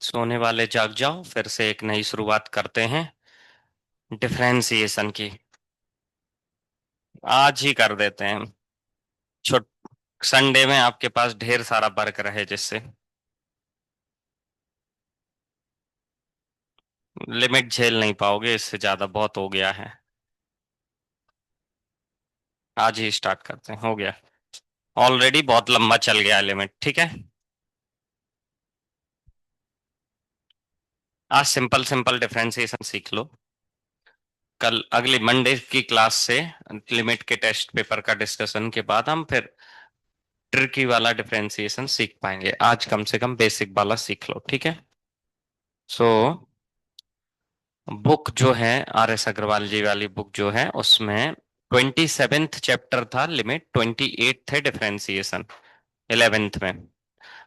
सोने वाले जाग जाओ, फिर से एक नई शुरुआत करते हैं डिफरेंशिएशन की। आज ही कर देते हैं। छुट संडे में आपके पास ढेर सारा वर्क रहे, जिससे लिमिट झेल नहीं पाओगे, इससे ज्यादा बहुत हो गया है। आज ही स्टार्ट करते हैं, हो गया। ऑलरेडी बहुत लंबा चल गया है लिमिट, ठीक है। आज सिंपल सिंपल डिफरेंशिएशन सीख लो। कल अगली मंडे की क्लास से लिमिट के टेस्ट पेपर का डिस्कशन के बाद हम फिर ट्रिकी वाला डिफरेंशिएशन सीख पाएंगे। आज कम से कम बेसिक वाला सीख लो, ठीक है। सो बुक जो है, आर एस अग्रवाल जी वाली बुक जो है, उसमें 27th चैप्टर था लिमिट, 28th है डिफरेंशिएशन 11th में।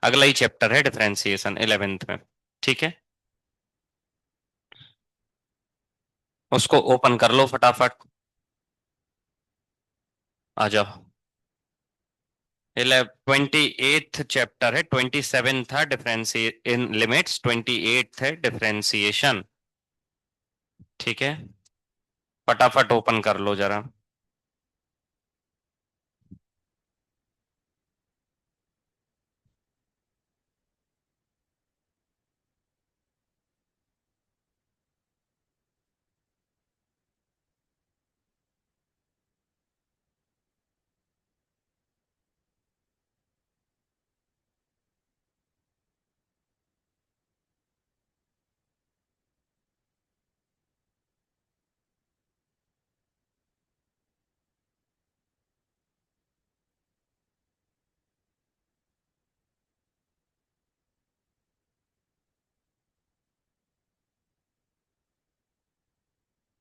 अगला ही चैप्टर है डिफरेंशिएशन 11th में, ठीक है। उसको ओपन कर लो फटाफट। आ जाओ। 28th चैप्टर है, 27 था डिफरेंशिए इन लिमिट्स, 28th है डिफरेंशिएशन, ठीक है। फटाफट ओपन कर लो जरा।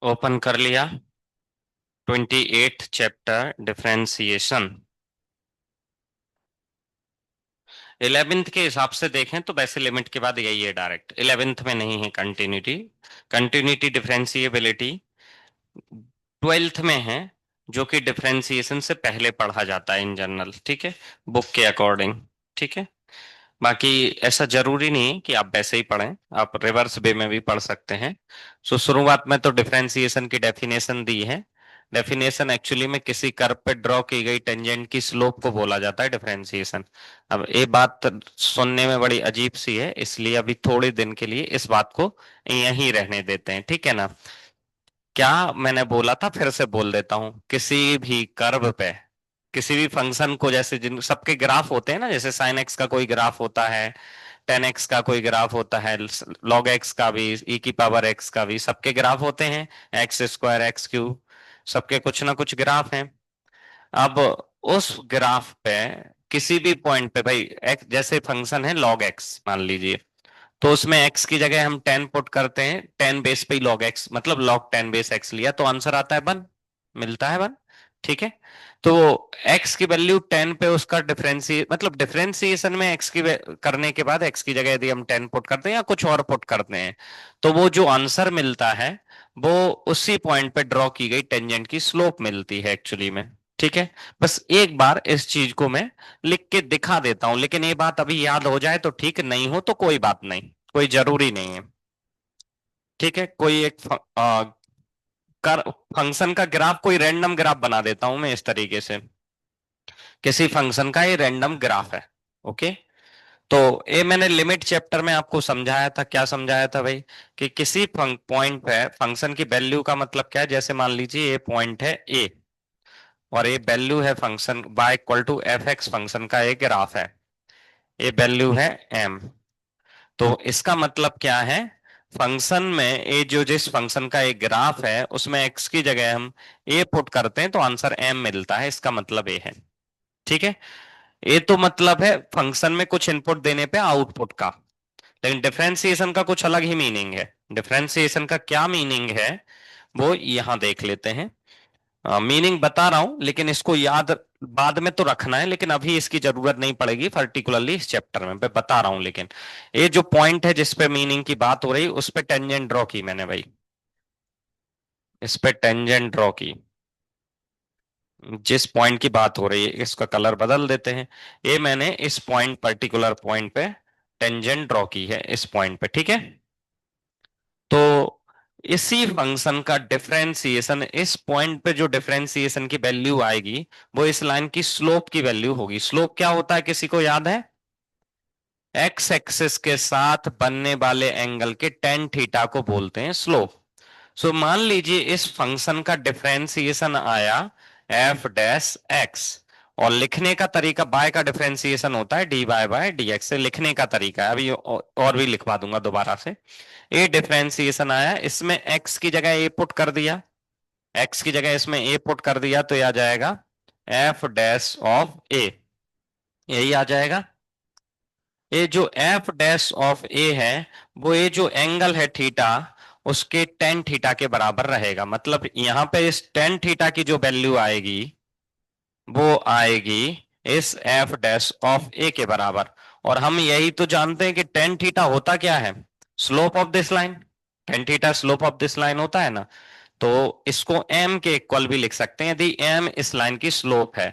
ओपन कर लिया। 28th chapter differentiation. 11th के हिसाब से देखें तो वैसे लिमिट के बाद यही है डायरेक्ट, 11th में नहीं है कंटिन्यूटी। कंटिन्यूटी डिफरेंशिएबिलिटी 12th में है, जो कि डिफरेंशिएशन से पहले पढ़ा जाता है इन जनरल, ठीक है, बुक के अकॉर्डिंग, ठीक है। बाकी ऐसा जरूरी नहीं है कि आप वैसे ही पढ़ें, आप रिवर्स वे में भी पढ़ सकते हैं। सो शुरुआत में तो डिफरेंशिएशन की डेफिनेशन दी है। डेफिनेशन एक्चुअली में किसी कर्व पे ड्रॉ की गई टेंजेंट की स्लोप को बोला जाता है डिफरेंशिएशन। अब ये बात सुनने में बड़ी अजीब सी है, इसलिए अभी थोड़े दिन के लिए इस बात को यहीं रहने देते हैं, ठीक है ना। क्या मैंने बोला था, फिर से बोल देता हूँ। किसी भी कर्व पे किसी भी फंक्शन को, जैसे जिन सबके ग्राफ होते हैं ना, जैसे साइन एक्स का कोई ग्राफ होता है, 10x का कोई ग्राफ होता है, लॉग एक्स का भी, ई की पावर एक्स का भी, सबके ग्राफ होते हैं। एक्स स्क्वायर, एक्स क्यूब, सबके कुछ ना कुछ ग्राफ हैं। अब उस ग्राफ पे किसी भी पॉइंट पे भाई, एक्स जैसे फंक्शन है लॉग एक्स मान लीजिए, तो उसमें x की जगह हम 10 पुट करते हैं, 10 बेस पे ही लॉग एक्स, मतलब लॉग 10 बेस x लिया, तो आंसर आता है 1, मिलता है 1, ठीक है। तो x की वैल्यू 10 पे उसका डिफरेंशिए मतलब डिफरेंशिएशन में x की करने के बाद x की जगह यदि हम 10 पुट करते हैं या कुछ और पुट करते हैं, तो वो जो आंसर मिलता है वो उसी पॉइंट पे ड्रॉ की गई टेंजेंट की स्लोप मिलती है एक्चुअली में, ठीक है। बस एक बार इस चीज को मैं लिख के दिखा देता हूं, लेकिन ये बात अभी याद हो जाए तो ठीक, नहीं हो तो कोई बात नहीं, कोई जरूरी नहीं है, ठीक है। कोई एक कर फंक्शन का ग्राफ, कोई रैंडम ग्राफ बना देता हूं मैं इस तरीके से। किसी फंक्शन का ये रैंडम ग्राफ है, ओके। तो ये मैंने लिमिट चैप्टर में आपको समझाया था, क्या समझाया था भाई, कि किसी पॉइंट पे फंक्शन की वैल्यू का मतलब क्या है। जैसे मान लीजिए ये पॉइंट है ए, और ये वैल्यू है function y equal to f x, function का एक ग्राफ है, ये वैल्यू है m। तो इसका मतलब क्या है, फंक्शन में ये जो जिस फंक्शन का एक ग्राफ है उसमें x की जगह हम a पुट करते हैं तो आंसर m मिलता है, इसका मतलब ये है, ठीक है। ये तो मतलब है फंक्शन में कुछ इनपुट देने पे आउटपुट का। लेकिन डिफरेंशिएशन का कुछ अलग ही मीनिंग है। डिफरेंशिएशन का क्या मीनिंग है वो यहां देख लेते हैं। मीनिंग बता रहा हूं, लेकिन इसको याद बाद में तो रखना है, लेकिन अभी इसकी जरूरत नहीं पड़ेगी पर्टिकुलरली इस चैप्टर में, मैं बता रहा हूं। लेकिन ये जो पॉइंट है जिस पे मीनिंग की बात हो रही, उस पे टेंजेंट ड्रॉ की मैंने भाई, इस पे टेंजेंट ड्रॉ की। जिस पॉइंट की बात हो रही है इसका कलर बदल देते हैं। ये मैंने इस पॉइंट, पर्टिकुलर पॉइंट पे टेंजेंट ड्रॉ की है इस पॉइंट पे, ठीक है। तो इसी फंक्शन का डिफरेंशिएशन, इस पॉइंट पे जो डिफरेंशिएशन की वैल्यू आएगी वो इस लाइन की स्लोप की वैल्यू होगी। स्लोप क्या होता है, किसी को याद है? एक्स एक्सिस के साथ बनने वाले एंगल के टेन थीटा को बोलते हैं स्लोप। सो मान लीजिए इस फंक्शन का डिफरेंशिएशन आया एफ डैश एक्स, और लिखने का तरीका बाय का डिफरेंशिएशन होता है d y by D x से, लिखने का तरीका है। अभी और भी लिखवा दूंगा दोबारा से। ए डिफरेंशिएशन आया, इसमें एक्स की जगह ए पुट कर दिया, एक्स की जगह इसमें ए पुट कर दिया तो ये आ जाएगा एफ डैश ऑफ ए, यही आ जाएगा। ये जो एफ डैश ऑफ ए है वो ये जो एंगल है थीटा उसके टेन थीटा के बराबर रहेगा। मतलब यहां पे इस टेन थीटा की जो वैल्यू आएगी वो आएगी इस एफ डैश ऑफ ए के बराबर। और हम यही तो जानते हैं कि टेन थीटा होता क्या है, slope of this line. Tan theta slope of this line होता है ना, तो इसको m के इक्वल भी लिख सकते हैं। यदि m इस लाइन की स्लोप है,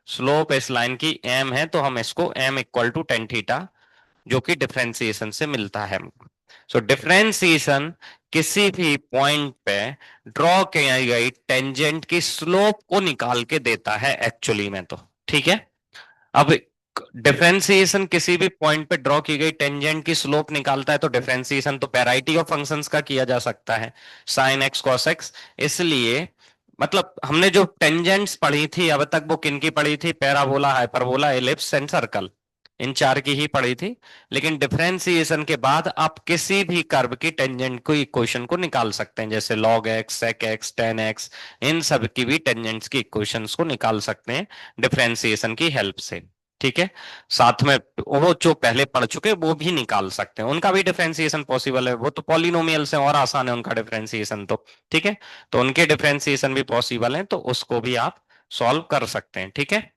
स्लोप इस लाइन की m है, तो हम इसको m equal to tan theta, जो कि डिफरेंशिएशन से मिलता है। सो डिफरेंशिएशन किसी भी पॉइंट पे ड्रॉ की गई टेंजेंट की स्लोप को निकाल के देता है एक्चुअली में, तो ठीक है। अब डिफरेंशिएशन किसी भी पॉइंट पे ड्रॉ की गई टेंजेंट की स्लोप निकालता है, तो डिफरेंशिएशन तो वैरायटी ऑफ फंक्शंस का किया जा सकता है, साइन एक्स कॉस एक्स। इसलिए मतलब हमने जो टेंजेंट्स पढ़ी थी अब तक वो किन की पढ़ी थी, parabola, hyperbola, ellipse and circle, इन चार की ही पढ़ी थी। लेकिन डिफरेंशिएशन के बाद आप किसी भी कर्व की टेंजेंट को इक्वेशन को निकाल सकते हैं, जैसे log x, sec x, tan x, इन सब की भी टेंजेंट्स की इक्वेशंस को निकाल सकते हैं डिफरेंशिएशन की हेल्प से, ठीक है। साथ में वो जो पहले पढ़ चुके वो भी निकाल सकते हैं, उनका भी डिफरेंशिएशन पॉसिबल है, वो तो पॉलिनोमियल से और आसान है उनका डिफरेंशिएशन तो, ठीक है। तो उनके डिफरेंशिएशन भी पॉसिबल है, तो उसको भी आप सॉल्व कर सकते हैं, ठीक है।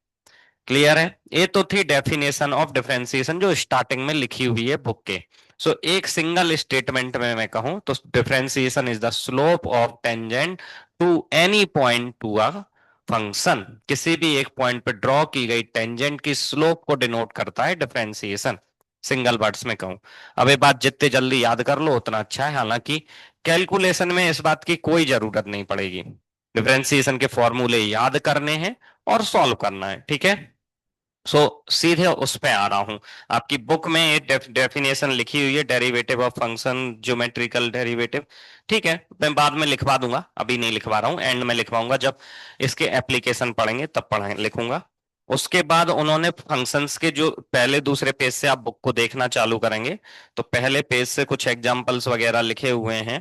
क्लियर है? ये तो थी डेफिनेशन ऑफ डिफरेंशिएशन जो स्टार्टिंग में लिखी हुई है बुक के। सो एक सिंगल स्टेटमेंट में मैं कहूं तो differentiation is the slope of tangent to any point to a function. किसी भी एक पॉइंट पे ड्रॉ की गई टेंजेंट की स्लोप को डिनोट करता है डिफरेंशिएशन, सिंगल वर्ड्स में कहूं। अब ये बात जितने जल्दी याद कर लो उतना अच्छा है, हालांकि कैलकुलेशन में इस बात की कोई जरूरत नहीं पड़ेगी। डिफरेंशिएशन के फॉर्मूले याद करने हैं और सॉल्व करना है, ठीक है। सीधे उस पे आ रहा हूं। आपकी बुक में एक डेफिनेशन लिखी हुई है, derivative of function, geometrical derivative, ठीक है। मैं बाद में लिखवा दूंगा, अभी नहीं लिखवा रहा हूं, एंड में लिखवाऊंगा, जब इसके एप्लीकेशन पढ़ेंगे तब पढ़ें लिखूंगा। उसके बाद उन्होंने फंक्शंस के जो पहले दूसरे पेज से आप बुक को देखना चालू करेंगे तो पहले पेज से कुछ एग्जांपल्स वगैरह लिखे हुए हैं,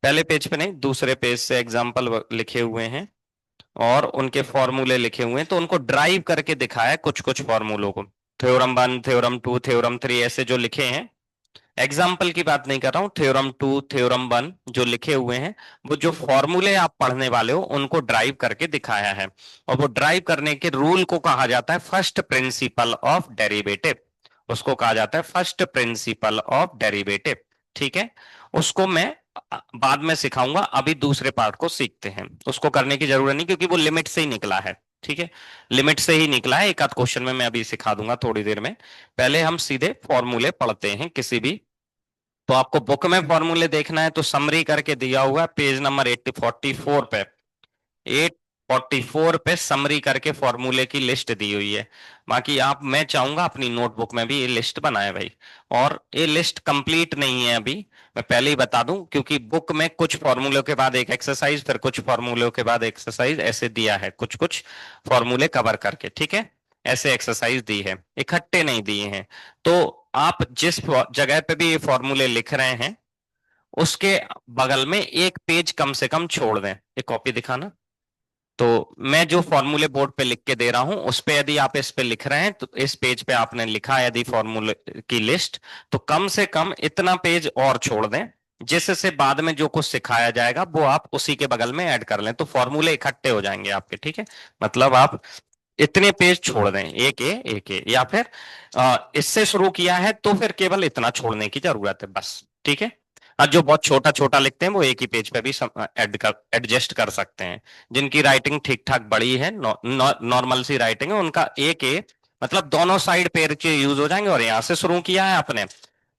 पहले पेज पे नहीं दूसरे पेज से एग्जाम्पल लिखे हुए हैं और उनके फॉर्मूले लिखे हुए हैं, तो उनको ड्राइव करके दिखाया कुछ कुछ फॉर्मूलों को, थ्योरम 1, थ्योरम 2, थ्योरम 3 ऐसे जो लिखे हैं। एग्जाम्पल की बात नहीं कर रहा हूं, थ्योरम 2, थ्योरम 1 जो लिखे हुए हैं वो जो फॉर्मूले आप पढ़ने वाले हो उनको ड्राइव करके दिखाया है। और वो ड्राइव करने के रूल को कहा जाता है फर्स्ट प्रिंसिपल ऑफ डेरिवेटिव, उसको कहा जाता है फर्स्ट प्रिंसिपल ऑफ डेरिवेटिव, ठीक है। उसको मैं बाद में सिखाऊंगा, अभी दूसरे पार्ट को सीखते हैं। उसको करने की जरूरत नहीं क्योंकि वो लिमिट से ही निकला है, ठीक है। लिमिट से ही निकला है, एक आध क्वेश्चन में मैं अभी सिखा दूंगा थोड़ी देर में। पहले हम सीधे फॉर्मूले पढ़ते हैं किसी भी। तो आपको बुक में फॉर्मूले देखना है तो समरी करके दिया हुआ है पेज नंबर 844 पे, 844 पे समरी करके फॉर्मूले की लिस्ट दी हुई है। बाकी आप, मैं चाहूंगा अपनी नोटबुक में भी ये लिस्ट बनाए भाई। और ये लिस्ट कंप्लीट नहीं है अभी, मैं पहले ही बता दूं, क्योंकि बुक में कुछ फॉर्मूलों के बाद एक एक्सरसाइज, फिर कुछ फॉर्मूलों के बाद एक्सरसाइज ऐसे दिया है, कुछ कुछ फॉर्मूले कवर करके, ठीक है। ऐसे एक्सरसाइज दी है, इकट्ठे नहीं दिए हैं। तो आप जिस जगह पे भी ये फॉर्मूले लिख रहे हैं उसके बगल में एक पेज कम से कम छोड़ दें। एक कॉपी दिखाना। तो मैं जो फॉर्मूले बोर्ड पे लिख के दे रहा हूं उस पे यदि आप इस पे लिख रहे हैं तो इस पेज पे आपने लिखा है यदि फॉर्मूले की लिस्ट, तो कम से कम इतना पेज और छोड़ दें जिससे बाद में जो कुछ सिखाया जाएगा वो आप उसी के बगल में ऐड कर लें, तो फॉर्मूले इकट्ठे हो जाएंगे आपके, ठीक है। मतलब आप इतने पेज छोड़ दें, एक ए, या फिर इससे शुरू किया है तो फिर केवल इतना छोड़ने की जरूरत है बस, ठीक है। जो बहुत छोटा छोटा लिखते हैं वो एक ही पेज पे भी एडजस्ट कर सकते हैं। जिनकी राइटिंग ठीक ठाक बड़ी है, नॉर्मल सी राइटिंग है, उनका एक ए मतलब दोनों साइड पेयर के यूज हो जाएंगे, और यहां से शुरू किया है आपने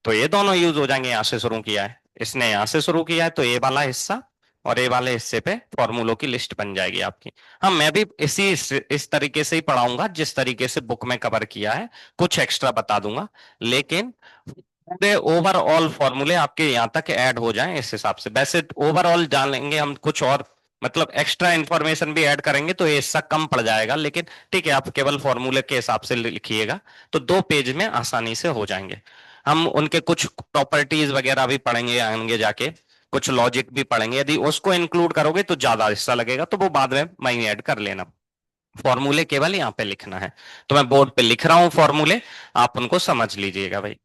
तो ये दोनों यूज हो जाएंगे, यहां से शुरू किया है इसने, यहां से शुरू किया है तो ये वाला हिस्सा और ये वाले हिस्से पे फॉर्मूलों की लिस्ट बन जाएगी आपकी। हाँ, मैं भी इस तरीके से ही पढ़ाऊंगा जिस तरीके से बुक में कवर किया है, कुछ एक्स्ट्रा बता दूंगा, लेकिन पूरे ओवरऑल फॉर्मूले आपके यहाँ तक ऐड हो जाएं इस हिसाब से। वैसे ओवरऑल जान लेंगे हम, कुछ और मतलब एक्स्ट्रा इन्फॉर्मेशन भी ऐड करेंगे तो ये हिस्सा कम पड़ जाएगा, लेकिन ठीक है, आप केवल फॉर्मूले के हिसाब से लिखिएगा तो 2 पेज में आसानी से हो जाएंगे। हम उनके कुछ प्रॉपर्टीज वगैरह भी पढ़ेंगे आगे जाके, कुछ लॉजिक भी पढ़ेंगे, यदि उसको इंक्लूड करोगे तो ज्यादा हिस्सा लगेगा, तो वो बाद में मैं ऐड कर लेना। फॉर्मूले केवल यहाँ पे लिखना है, तो मैं बोर्ड पे लिख रहा हूँ फॉर्मूले, आप उनको समझ लीजिएगा भाई।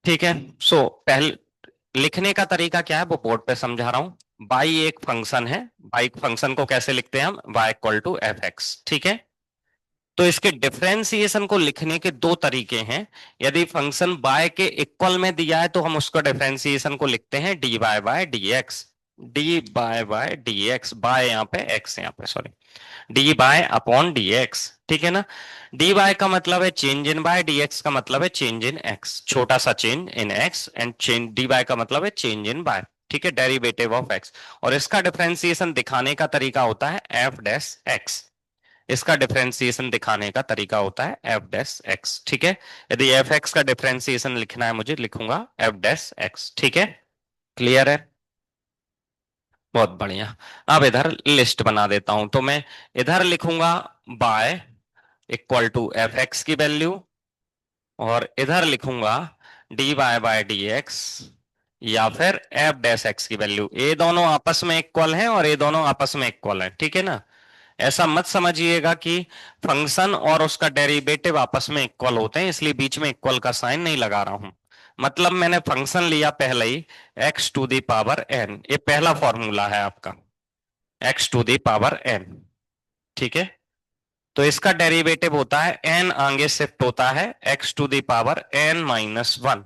ठीक है, सो पहले लिखने का तरीका क्या है वो बोर्ड पे समझा रहा हूं। बाई एक फंक्शन है, बाई फंक्शन को कैसे लिखते हैं हम, y equal to f x. ठीक है, तो इसके डिफरेंशिएशन को लिखने के 2 तरीके हैं। यदि फंक्शन बाय के इक्वल में दिया है तो हम उसका डिफरेंशिएशन को लिखते हैं d y by D x. D y by D x, y यहाँ पे एक्स, यहाँ पे sorry, d y upon d x. ठीक है ना, डी बाय का मतलब है change in y, D x का मतलब है चेंज इन एक्स, छोटा सा change in x, and change d y का मतलब है चेंज इन बाय। ठीक है, डेरिवेटिव ऑफ एक्स। और इसका डिफरेंशिएशन दिखाने का तरीका होता है एफ डैश एक्स। इसका डिफरेंशिएशन दिखाने का तरीका होता है एफ डैश एक्स। ठीक है, यदि एफ एक्स का डिफरेंशिएशन लिखना है मुझे, लिखूंगा एफ डैश एक्स। ठीक है, क्लियर है, बहुत बढ़िया। अब इधर लिस्ट बना देता हूं, तो मैं इधर लिखूंगा y equal to f x की वैल्यू, और इधर लिखूंगा d Y by D x या फिर एफ डैश एक्स की वैल्यू। ये दोनों आपस में इक्वल हैं और ये दोनों आपस में इक्वल हैं, ठीक है ना। ऐसा मत समझिएगा कि फंक्शन और उसका डेरिवेटिव आपस में इक्वल होते हैं इसलिए बीच में इक्वल का साइन नहीं लगा रहा हूं। मतलब मैंने फंक्शन लिया पहले ही X to the power N, ये पहला फॉर्मूला है आपका, X to the power N. ठीक है, तो इसका डेरिवेटिव होता है एन आगे शिफ्ट होता है X to the power N minus one,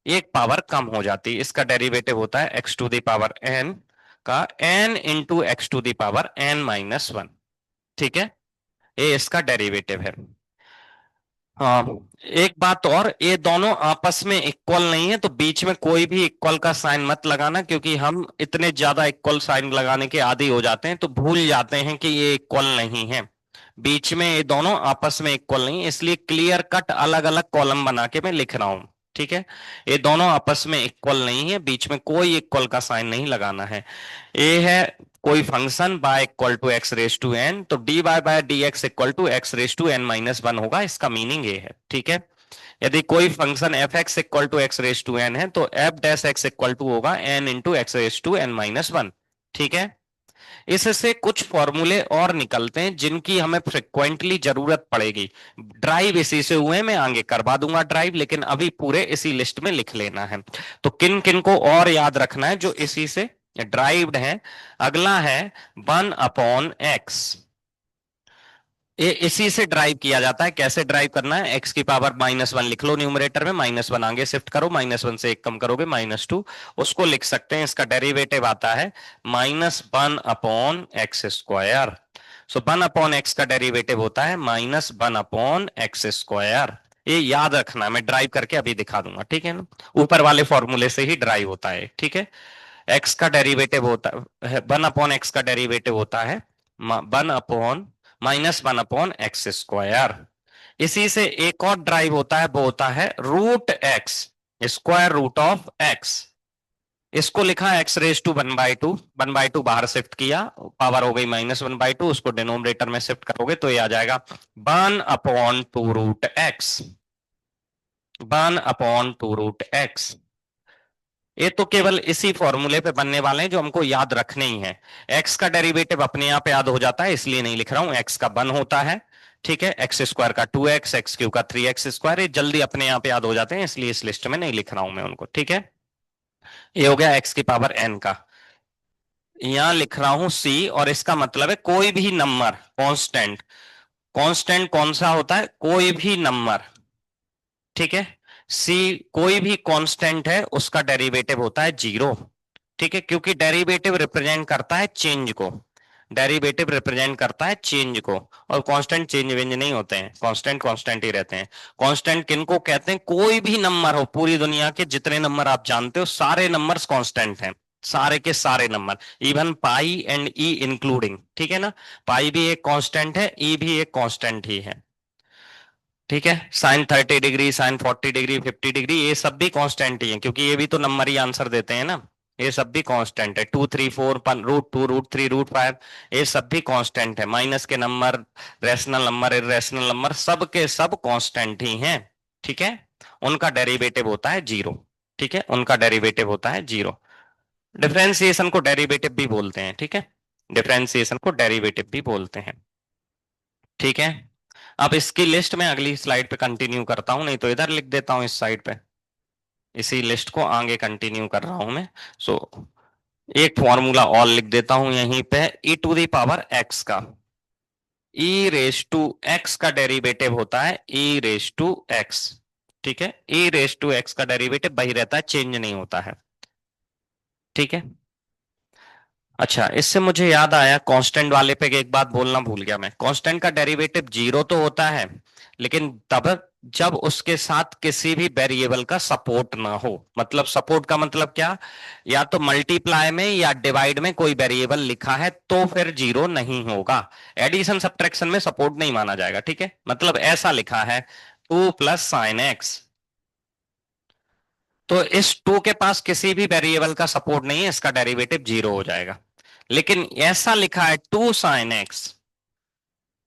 एक पावर कम हो जाती है। इसका डेरिवेटिव होता है X to the power N का N into X to the power N minus one. ठीक है, ये इसका डेरिवेटिव है। हाँ, एक बात और, ये दोनों आपस में इक्वल नहीं है तो बीच में कोई भी इक्वल का साइन मत लगाना, क्योंकि हम इतने ज्यादा इक्वल साइन लगाने के आदी हो जाते हैं तो भूल जाते हैं कि ये इक्वल नहीं है। बीच में ये दोनों आपस में इक्वल नहीं है, इसलिए क्लियर कट अलग अलग कॉलम बना के मैं लिख रहा हूं। ठीक है, ये दोनों आपस में इक्वल नहीं है, बीच में कोई इक्वल का साइन नहीं लगाना है। ये है कोई function by equal to x raise to N, तो D Y by D x equal to x raise to N minus one होगा, इसका मीनिंग ये है। ठीक है, यदि कोई function F x equal to x raise to N है तो F dash x equal to होगा N into x raise to N minus one. ठीक है, इससे कुछ फॉर्मूले और निकलते हैं जिनकी हमें फ्रिक्वेंटली जरूरत पड़ेगी। ड्राइव इसी से हुए, मैं आगे करवा दूंगा ड्राइव, लेकिन अभी पूरे इसी लिस्ट में लिख लेना है। तो किन किन को और याद रखना है जो इसी से ड्राइव्ड है। अगला है 1/x, ये इसी से ड्राइव किया जाता है। कैसे ड्राइव करना है, एक्स की पावर माइनस वन लिख लो न्यूमरेटर में, माइनस वन आगे शिफ्ट करो, माइनस वन से एक कम करोगे माइनस टू, उसको लिख सकते हैं। इसका डेरिवेटिव आता है -1/x²। सो 1/x का डेरिवेटिव होता है -1/x²। ये याद रखना है, मैं ड्राइव करके अभी दिखा दूंगा, ठीक है ना। ऊपर वाले फॉर्मूले से ही ड्राइव होता है, ठीक है। एक्स का डेरिवेटिव होता है 1/x का डेरिवेटिव होता है 1 -1/x²। इसी से एक और ड्राइव होता है, वो होता है √x, square root of x. इसको लिखा एक्स रेस टू 1/2, 1/2 बाहर शिफ्ट किया, पावर हो गई -1/2, उसको डिनोमिनेटर में शिफ्ट करोगे तो ये आ जाएगा 1/2√x, 1/2√x। ये तो केवल इसी फॉर्मूले पे बनने वाले हैं जो हमको याद रखने ही हैं। एक्स का डेरिवेटिव अपने आप याद हो जाता है इसलिए नहीं लिख रहा हूं, एक्स का 1 होता है, ठीक है, एक्स स्क्वायर का 2x, एक्स क्यू का 3x², ये जल्दी अपने आप याद हो जाते हैं इसलिए इस लिस्ट में नहीं लिख रहा हूं मैं उनको, ठीक है। ये हो गया एक्स की पावर n का। यहां लिख रहा हूं c, और इसका मतलब है कोई भी नंबर कांस्टेंट। कांस्टेंट कौन सा होता है, कोई भी नंबर, ठीक है। सी कोई भी कांस्टेंट है उसका डेरिवेटिव होता है 0, ठीक है, क्योंकि डेरिवेटिव रिप्रेजेंट करता है चेंज को। डेरिवेटिव रिप्रेजेंट करता है चेंज को, और कांस्टेंट चेंज वेंज नहीं होते हैं, कांस्टेंट कांस्टेंट ही रहते हैं। कांस्टेंट किनको कहते हैं? कोई भी नंबर हो, पूरी दुनिया के जितने नंबर आप जानते हो सारे नंबर्स कांस्टेंट हैं, सारे के सारे number, even pi and E including, ठीक है ना। पाई भी एक कांस्टेंट है, ई भी एक कांस्टेंट ही है, ठीक है। Sine 30 degree, sine 40 degree, 50 degree, ये सब भी कांस्टेंट ही है, क्योंकि ये भी तो नंबर ही आंसर देते हैं ना। ये सब भी कांस्टेंट है, 2 3 4 √2 √3 √5, ये सब भी कांस्टेंट है। माइनस के number, rational number, irrational number, सब के सब कांस्टेंट ही हैं, ठीक है। उनका डेरिवेटिव होता है जीरो, ठीक है, उनका डेरिवेटिव होता है जीरो। डिफरेंशिएशन को डेरिवेटिव भी बोलते हैं, ठीक है, डिफरेंशिएशन को डेरिवेटिव भी बोलते हैं, ठीक है। अब इसकी लिस्ट में अगली स्लाइड पे कंटिन्यू करता हूं, नहीं तो इधर लिख देता हूं इस साइड पे, इसी लिस्ट को आगे कंटिन्यू कर रहा हूं मैं। सो एक फॉर्मूला और लिख देता हूं यहीं पे, ई टू द पावर एक्स का, ई रेस टू एक्स का डेरिवेटिव होता है ई रेस टू एक्स, ठीक है। ई रेस टू एक्स का डेरिवेटिव वही रहता है, चेंज नहीं होता है, ठीक है। अच्छा, इससे मुझे याद आया, कांस्टेंट वाले पे एक बात बोलना भूल गया मैं। कांस्टेंट का डेरिवेटिव जीरो तो होता है, लेकिन तब जब उसके साथ किसी भी वेरिएबल का सपोर्ट ना हो। मतलब सपोर्ट का मतलब क्या? या तो मल्टीप्लाई में या डिवाइड में कोई वेरिएबल लिखा है तो फिर जीरो नहीं होगा। एडिशन सब्ट्रैक्शन में सपोर्ट नहीं माना जाएगा, ठीक है। मतलब ऐसा लिखा है 2 + sin x, तो इस 2 के पास किसी भी वेरिएबल का सपोर्ट नहीं है, इसका डेरिवेटिव जीरो हो जाएगा। लेकिन ऐसा लिखा है 2 sin x,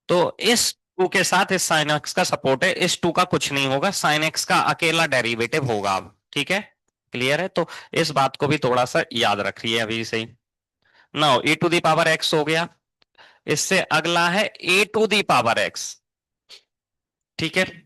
तो इस 2 के साथ इस sin x का सपोर्ट है, इस 2 का कुछ नहीं होगा, sin x का अकेला डेरिवेटिव होगा अब, ठीक है। क्लियर है? तो इस बात को भी थोड़ा सा याद रखिए अभी से ही। Now e to the power x हो गया, इससे अगला है a to the power x, ठीक है।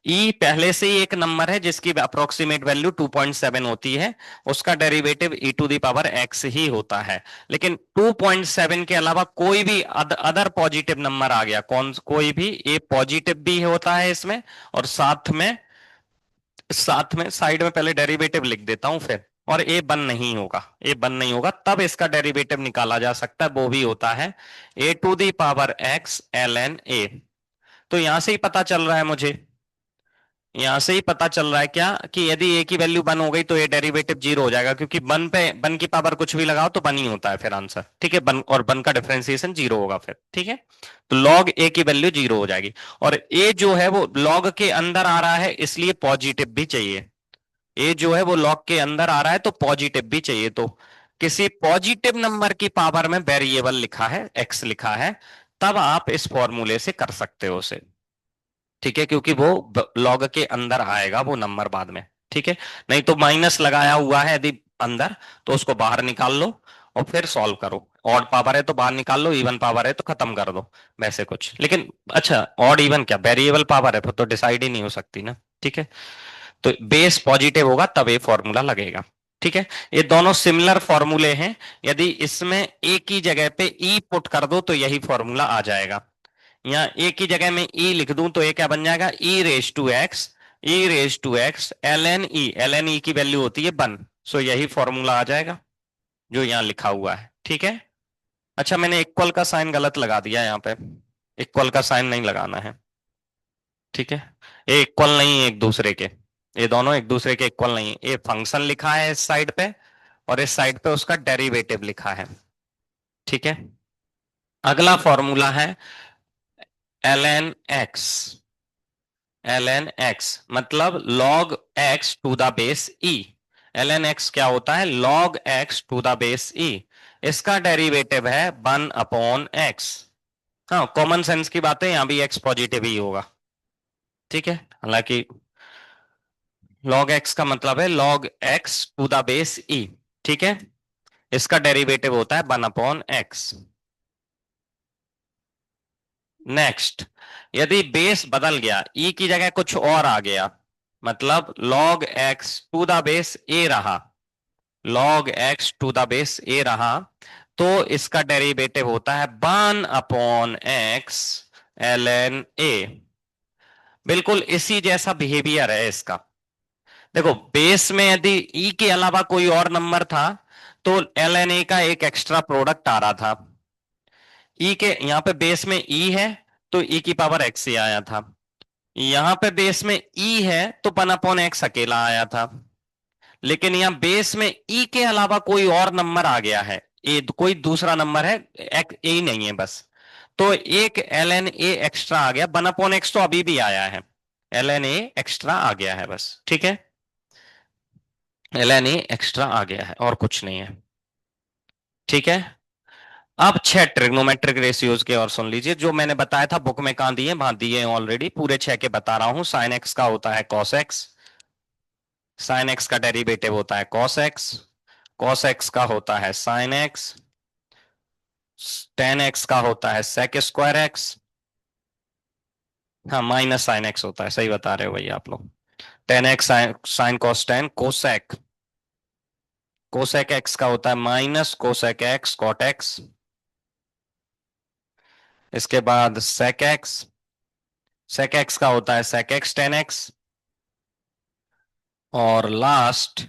ई पहले से ही एक नंबर है जिसकी अप्रोक्सीमेट वैल्यू 2.7 होती है, उसका derivative E to the power X ही होता है। लेकिन 2.7 के अलावा कोई भी अदर पॉजिटिव नंबर आ गया, कौन कोई भी, ए पॉजिटिव भी होता है इसमें, और साथ में साइड में पहले डेरिवेटिव लिख देता हूं फिर, और ए बन नहीं होगा, ए बन नहीं होगा, तब इसका डेरिवेटिव निकाला जा सकता है, वो भी होता है A to the power X ln A. तो यहां से ही पता चल रहा है मुझे, यहां से ही पता चल रहा है क्या, कि यदि ए की वैल्यू वन हो गई तो ये डेरिवेटिव जीरो हो जाएगा, क्योंकि वन पे वन की पावर कुछ भी लगाओ तो वन ही होता है फिर आंसर, ठीक है। वन और वन का डिफरेंशिएशन जीरो होगा फिर, ठीक है। तो लॉग ए की वैल्यू जीरो हो जाएगी, और ए जो है वो लॉग के अंदर आ रहा है, इसलिए पॉजिटिव भी चाहिए। ए जो है वो लॉग के अंदर आ रहा है तो पॉजिटिव भी चाहिए, तो किसी पॉजिटिव नंबर की पावर में वेरिएबल लिखा है, एक्स लिखा है, तब आप इस फॉर्मूले से कर सकते हो उसे, ठीक है, क्योंकि वो लॉग के अंदर आएगा वो नंबर बाद में, ठीक है। नहीं तो माइनस लगाया हुआ है यदि अंदर, तो उसको बाहर निकाल लो और फिर सॉल्व करो। ऑड पावर है तो बाहर निकाल लो, इवन पावर है तो खत्म कर दो, वैसे कुछ। लेकिन अच्छा, ऑड इवन क्या, वेरिएबल पावर है फिर तो डिसाइड ही नहीं हो सकती ना, ठीक है। तो बेस पॉजिटिव होगा तब ये फॉर्मूला लगेगा, ठीक है। ये दोनों सिमिलर फॉर्मूले हैं, यदि इसमें ए की जगह पे ई पुट कर दो तो यही फॉर्मूला आ जाएगा। यहाँ ए की जगह में ई लिख दूं तो ये क्या बन जाएगा, e raise to x ln e की वैल्यू होती है वन, सो यही फॉर्मूला आ जाएगा जो यहाँ लिखा हुआ है, ठीक है। अच्छा, मैंने इक्वल का साइन गलत लगा दिया यहाँ पे, इक्वल का साइन नहीं लगाना है, ठीक है। ये इक्वल नहीं है एक दूसरे के, ये दोनों एक दूसरे के इक्वल नहीं है। ये फंक्शन लिखा है इस साइड पे, और इस साइड पे उसका डेरिवेटिव लिखा है, ठीक है। अगला फॉर्मूला है ln x, मतलब log x to the base e। ln x क्या होता है, log x to the base e, इसका डेरिवेटिव है 1/x। हाँ, कॉमन सेंस की बात है, यहां भी x पॉजिटिव ही होगा, ठीक है। हालांकि log x का मतलब है log x to the base e, ठीक है। इसका डेरिवेटिव होता है 1/x। नेक्स्ट, यदि बेस बदल गया, ई की जगह कुछ और आ गया, मतलब log x to the base a रहा, log x to the base a रहा, तो इसका डेरिवेटिव होता है 1/x ln a। बिल्कुल इसी जैसा बिहेवियर है इसका। देखो, बेस में यदि ई के अलावा कोई और नंबर था तो ln a का एक एक्स्ट्रा प्रोडक्ट आ रहा था, ई के यहाँ पे बेस में ई है तो ई की पावर एक्स ही आया था, यहाँ पे बेस में ई है तो 1/x अकेला आया था, लेकिन यहाँ बेस में ई के अलावा कोई और नंबर आ गया है, ए कोई दूसरा नंबर है, एक ए नहीं है बस, तो एक एल एन ए एक्स्ट्रा आ गया, 1/x तो अभी भी आया है, एल एन ए एक्स्ट्रा आ गया है बस, ठीक है, एल एन ए एक्स्ट्रा आ गया है और कुछ नहीं है, ठीक है। अब 6 ट्रिग्नोमेट्रिक रेशियोज के और सुन लीजिए, जो मैंने बताया था बुक में कहां दिए, वहां दिए ऑलरेडी, पूरे 6 के बता रहा हूं। साइन एक्स का होता है कॉस एक्स, साइन एक्स का डेरिवेटिव होता है कॉस एक्स, कॉस एक्स का होता है साइन एक्स, टेन एक्स का होता है सेक स्क्वायर एक्स, हाँ माइनस साइन एक्स होता है, सही बता रहे हो भैया आप लोग, tan x sine cos tan cosec, cosec x का होता है minus cosec x cot x, इसके बाद सेक एक्स, सेक एक्स का होता है सेक एक्स टेन एक्स, और लास्ट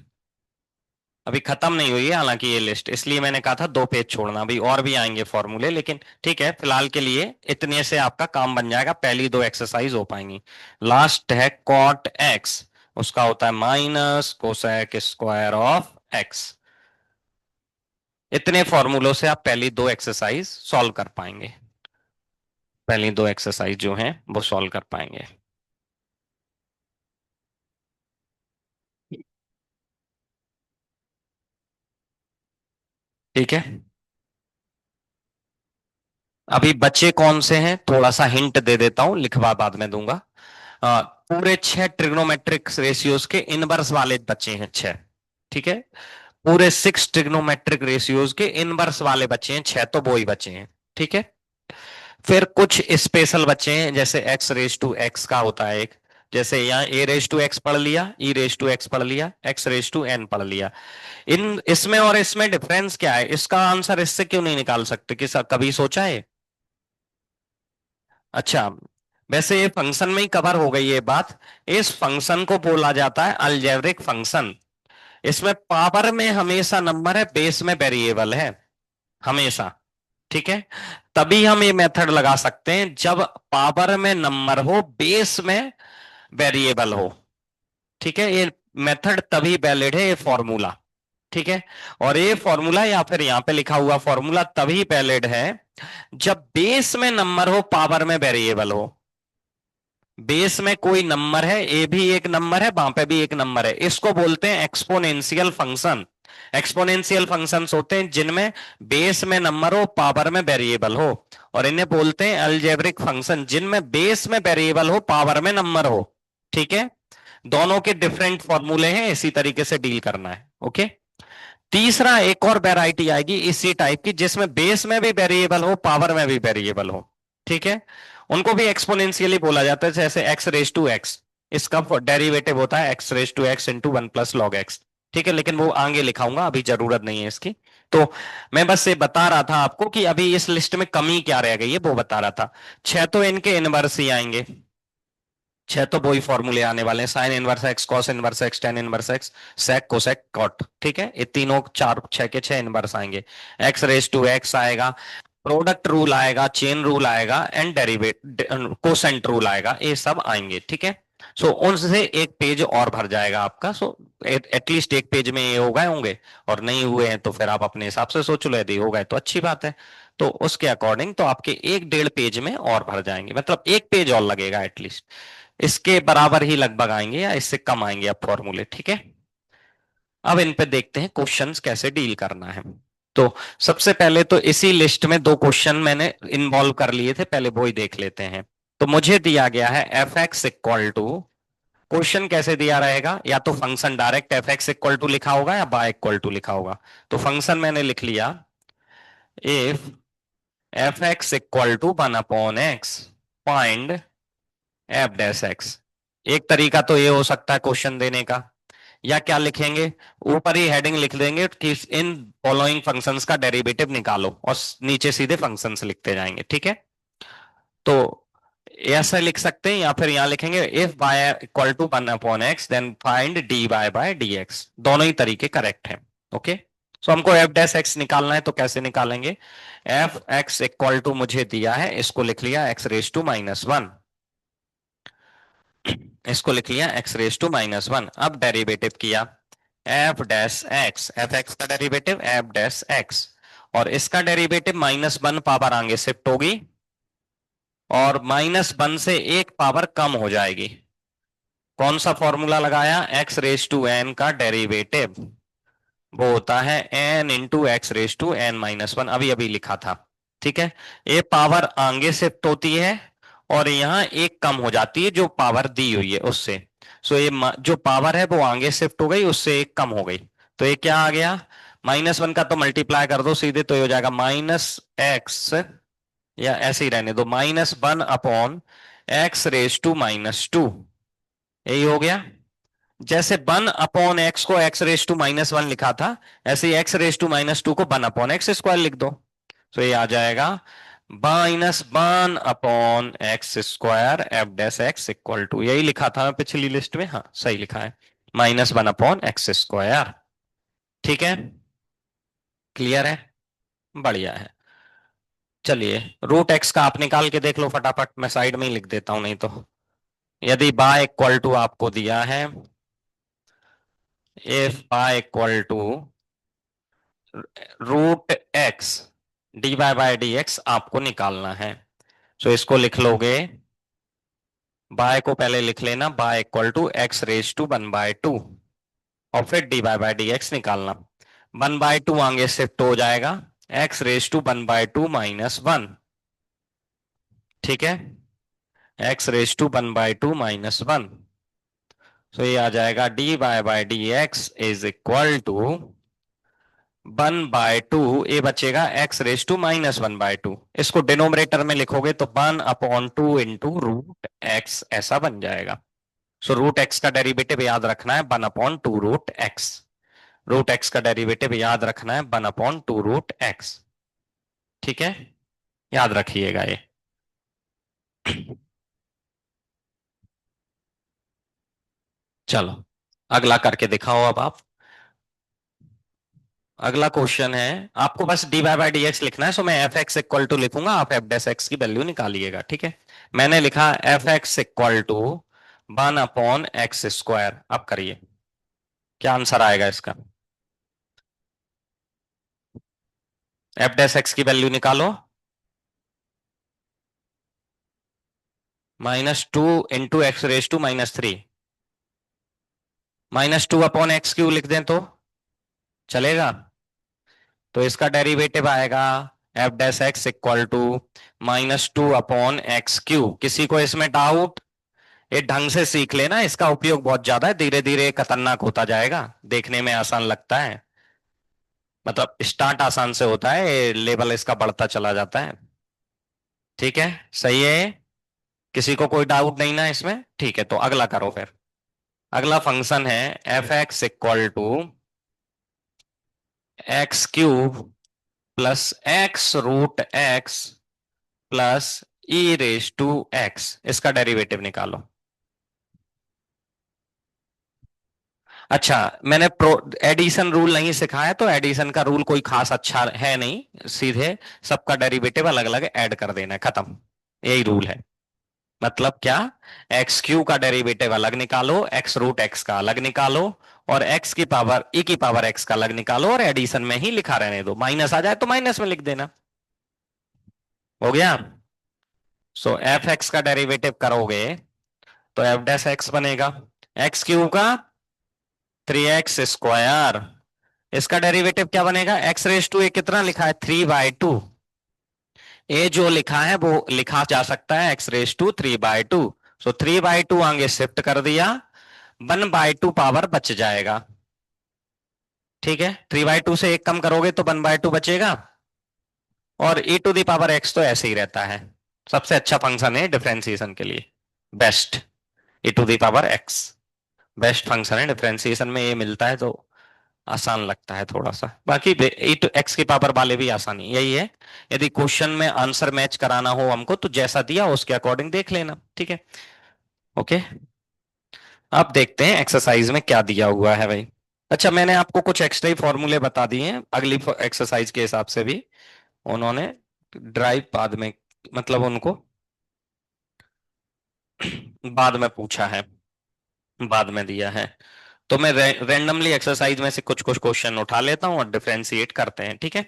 अभी खत्म नहीं हुई है हालांकि ये लिस्ट, इसलिए मैंने कहा था 2 पेज छोड़ना, अभी और भी आएंगे फॉर्मूले, लेकिन ठीक है फिलहाल के लिए इतने से आपका काम बन जाएगा, पहली 2 एक्सरसाइज हो पाएंगी। लास्ट है कॉट एक्स, उसका होता है minus cosec square of x, इतने फॉर्मूलों से आप पहली 2 एक्सरसाइज सॉल्व कर पाएंगे, पहली 2 एक्सरसाइज जो हैं वो सॉल्व कर पाएंगे, ठीक है। अभी बच्चे कौन से हैं थोड़ा सा हिंट दे देता हूं, लिखवा बाद में दूंगा। पूरे 6 ट्रिग्नोमेट्रिक रेशियोज के इनवर्स वाले बच्चे हैं 6, ठीक है, पूरे 6 ट्रिग्नोमेट्रिक रेशियोज के इनवर्स वाले बच्चे हैं 6, तो वो ही बच्चे हैं, ठीक है। फिर कुछ स्पेशल बच्चे हैं, जैसे एक्स रेज टू एक्स का होता है एक, जैसे यहाँ ए रेज टू एक्स पढ़ लिया, ई रेज टू एक्स पढ़ लिया, एक्स रेज टू एन पढ़ लिया, इन इसमें और इसमें डिफरेंस क्या है, इसका आंसर इससे क्यों नहीं निकाल सकते, कि कभी सोचा है? अच्छा, वैसे ये फंक्शन में ही कवर हो गई ये बात, इस फंक्शन को बोला जाता है अलजेब्रिक फंक्शन, इसमें पावर में हमेशा नंबर है, बेस में वेरिएबल है हमेशा, ठीक है, तभी हम ये मेथड लगा सकते हैं जब पावर में नंबर हो बेस में वेरिएबल हो, ठीक है, ये मेथड तभी वैलिड है, ये फॉर्मूला, ठीक है। और ये फॉर्मूला या फिर यहां पे लिखा हुआ फॉर्मूला तभी वैलिड है जब बेस में नंबर हो पावर में वेरिएबल हो, बेस में कोई नंबर है, ए भी एक नंबर है, वहां पे भी एक नंबर है, इसको बोलते हैं एक्सपोनेंशियल फंक्शन, एक्सपोनेंशियल फंक्शंस होते हैं जिनमें बेस में नंबर हो पावर में वेरिएबल हो, और इन्हें बोलते हैं अलजेब्रिक फंक्शन जिनमें बेस में वेरिएबल हो पावर में नंबर हो, ठीक है। दोनों के डिफरेंट फॉर्मूले हैं, इसी तरीके से डील करना है, ओके। तीसरा एक और वेराइटी आएगी इसी टाइप की जिसमें बेस में भी वेरिएबल हो पावर में भी वेरिएबल हो, ठीक है, उनको भी एक्सपोनेंशियली बोला जाता है, जैसे एक्स रेज टू एक्स, इसका डेरिवेटिव होता है x raise to x into 1 + log x, ठीक है, लेकिन वो आगे लिखाऊंगा, अभी जरूरत नहीं है इसकी। तो मैं बस ये बता रहा था आपको कि अभी इस लिस्ट में कमी क्या रह गई है वो बता रहा था, 6 तो इनके इनवर्स ही आएंगे, 6 तो वही फॉर्मूले आने वाले हैं, sine inverse x cos inverse x tan inverse x sec cosec cot, ठीक है, ये तीनों 6 के 6 इनवर्स आएंगे, एक्स रेज टू एक्स आएगा, प्रोडक्ट रूल आएगा, चेन रूल आएगा, एंड डेरिवेट कोसेंट रूल आएगा, ये सब आएंगे, ठीक है। सो उनसे एक पेज और भर जाएगा आपका, सो एटलीस्ट एक पेज में ये हो गए होंगे, और नहीं हुए हैं तो फिर आप अपने हिसाब से सोच लो, यदि हो गए तो अच्छी बात है, तो उसके अकॉर्डिंग तो आपके 1-1.5 पेज में और भर जाएंगे, मतलब एक पेज और लगेगा एटलीस्ट, इसके बराबर ही लगभग आएंगे या इससे कम आएंगे अब फॉर्मूले, ठीक है। अब इन पे देखते हैं क्वेश्चंस कैसे डील करना है। तो सबसे पहले तो इसी लिस्ट में 2 क्वेश्चन मैंने इन्वॉल्व कर लिए थे, पहले वो ही देख लेते हैं। तो मुझे दिया गया है f x equal to, question कैसे दिया रहेगा, या तो function direct f x equal to लिखा होगा या बाय इक्वल टू लिखा होगा, तो फंक्शन मैंने लिख लिया if f x equal to 1/x find f dash x, एक तरीका तो ये हो सकता है क्वेश्चन देने का, या क्या लिखेंगे, ऊपर ही हेडिंग लिख देंगे कि इन फॉलोइंग फंक्शंस का डेरिवेटिव निकालो, और नीचे सीधे फंक्शंस लिखते जाएंगे, ठीक है। तो ऐसा लिख सकते हैं, या फिर यहां लिखेंगे if y equal to 1/x then find dy by dx, दोनों ही तरीके करेक्ट हैं, ओके। सो हमको एफ डैश एक्स निकालना है, तो कैसे निकालेंगे? एफ एक्स इक्वल टू मुझे दिया है, इसको लिख लिया x raise to minus one, इसको लिख लिया x raise to minus one. अब डेरिवेटिव किया f dash x, f x का डेरिवेटिव एफ डैश एक्स, और इसका डेरिवेटिव माइनस वन पावर आगे शिफ्ट होगी और माइनस वन से एक पावर कम हो जाएगी। कौन सा फॉर्मूला लगाया? एक्स रेस टू एन का डेरिवेटिव वो होता है n into x raise to N minus one, अभी अभी लिखा था। ठीक है, ये पावर आगे शिफ्ट होती है और यहाँ एक कम हो जाती है जो पावर दी हुई है उससे। सो ये जो पावर है वो आगे शिफ्ट हो गई, उससे एक कम हो गई। तो ये क्या आ गया? माइनस वन का तो मल्टीप्लाई कर दो सीधे, तो ये हो जाएगा माइनस एक्स, या ऐसे ही रहने दो, minus one upon x raise to minus two. यही हो गया। जैसे वन अपॉन एक्स को x raise to minus one लिखा था, ऐसे ही x raise to minus two को वन अपॉन एक्स स्क्वायर लिख दो। तो ये आ जाएगा minus one upon x square f dash x equal to, यही लिखा था पिछली लिस्ट में, हाँ सही लिखा है, minus one upon x square. ठीक है, क्लियर है, बढ़िया है। चलिए रूट एक्स का आप निकाल के देख लो फटाफट, मैं साइड में ही लिख देता हूं नहीं तो। यदि बाय इक्वल टू आपको दिया है, if y equal to root x d Y by D x आपको निकालना है, तो इसको लिख लोगे, बाय को पहले लिख लेना, y equal to x raise to one by two, और फिर d Y by D x निकालना। वन बाय टू आगे शिफ्ट हो जाएगा, x raise to one by two minus one. ठीक है, x raise to one by two minus one, तो ये आ जाएगा d Y by D x is equal to one by two, ये बचेगा x raise to minus one by to, इसको denominator में लिखोगे तो one upon two into root x ऐसा बन जाएगा। सो रूट एक्स का डेरिवेटिव याद रखना है one upon two root x, root x का डेरिवेटिव याद रखना है one upon two root x. ठीक है, याद रखिएगा ये। चलो अगला करके दिखाओ अब आप। अगला क्वेश्चन है, आपको बस d y by d x लिखना है, सो मैं एफ एक्स इक्वल टू लिखूंगा, आप एफ डैश एक्स की वैल्यू निकालिएगा। ठीक है, मैंने लिखा f x equal to one upon x square. अब करिए, क्या आंसर आएगा इसका? एफ डैश एक्स की वैल्यू निकालो, minus two into x raise to minus three, minus two upon x cube लिख दें तो चलेगा? तो इसका डेरिवेटिव आएगा f dash x equal to minus two upon x cube. किसी को इसमें डाउट? ये ढंग से सीख लेना, इसका उपयोग बहुत ज्यादा है, धीरे धीरे खतरनाक होता जाएगा, देखने में आसान लगता है, मतलब स्टार्ट आसान से होता है, लेवल इसका बढ़ता चला जाता है। ठीक है, सही है, किसी को कोई डाउट नहीं ना इसमें? ठीक है, तो अगला करो फिर। अगला फंक्शन है f x equal to x cube plus x root x plus e raise to x, इसका डेरिवेटिव निकालो। अच्छा, मैंने प्रो एडिशन रूल नहीं सिखाया, तो एडिशन का रूल कोई खास अच्छा है नहीं, सीधे सबका डेरिवेटिव अलग अलग ऐड कर देना है, खत्म, यही रूल है। मतलब क्या? एक्स क्यू का डेरिवेटिव अलग निकालो, एक्स रूट एक्स का अलग निकालो, और एक्स की पावर ई की पावर एक्स का अलग निकालो, और एडिशन में ही लिखा रहने दो, माइनस आ जाए तो माइनस में लिख देना। हो गया? सो एफ एक्स का डेरिवेटिव करोगे तो एफ डैश एक्स बनेगा, एक्स क्यू का थ्री एक्स स्क्वायर, इसका डेरिवेटिव क्या बनेगा? एक्स रेस टू, ये कितना लिखा है? थ्री बाई टू, ये जो लिखा है वो लिखा जा सकता है x raise to three by two. So three by two आगे शिफ्ट कर दिया, वन बाई टू पावर बच जाएगा। ठीक है, थ्री बाई टू से एक कम करोगे तो वन बाई टू बचेगा, और e to the power x तो ऐसे ही रहता है, सबसे अच्छा फंक्शन है डिफरेंशिएशन के लिए, best, e to the power x best function है डिफरेंशिएशन में, ये मिलता है तो आसान लगता है थोड़ा सा, बाकी e टू x की पावर वाले भी आसानी यही है। यदि क्वेश्चन में आंसर मैच कराना हो हमको तो जैसा दिया उसके अकॉर्डिंग देख लेना। ठीक है, ओके, अब देखते हैं एक्सरसाइज में क्या दिया हुआ है भाई। अच्छा, मैंने आपको कुछ एक्स्ट्रा ही फॉर्मूले बता दिए हैं अगली एक्सरसाइज के हिसाब से भी। उन्होंने ड्राइव बाद में, मतलब उनको बाद में पूछा है, बाद में दिया है। तो मैं रैंडमली एक्सरसाइज में से कुछ कुछ क्वेश्चन उठा लेता हूँ और डिफरेंशिएट करते हैं, ठीक है।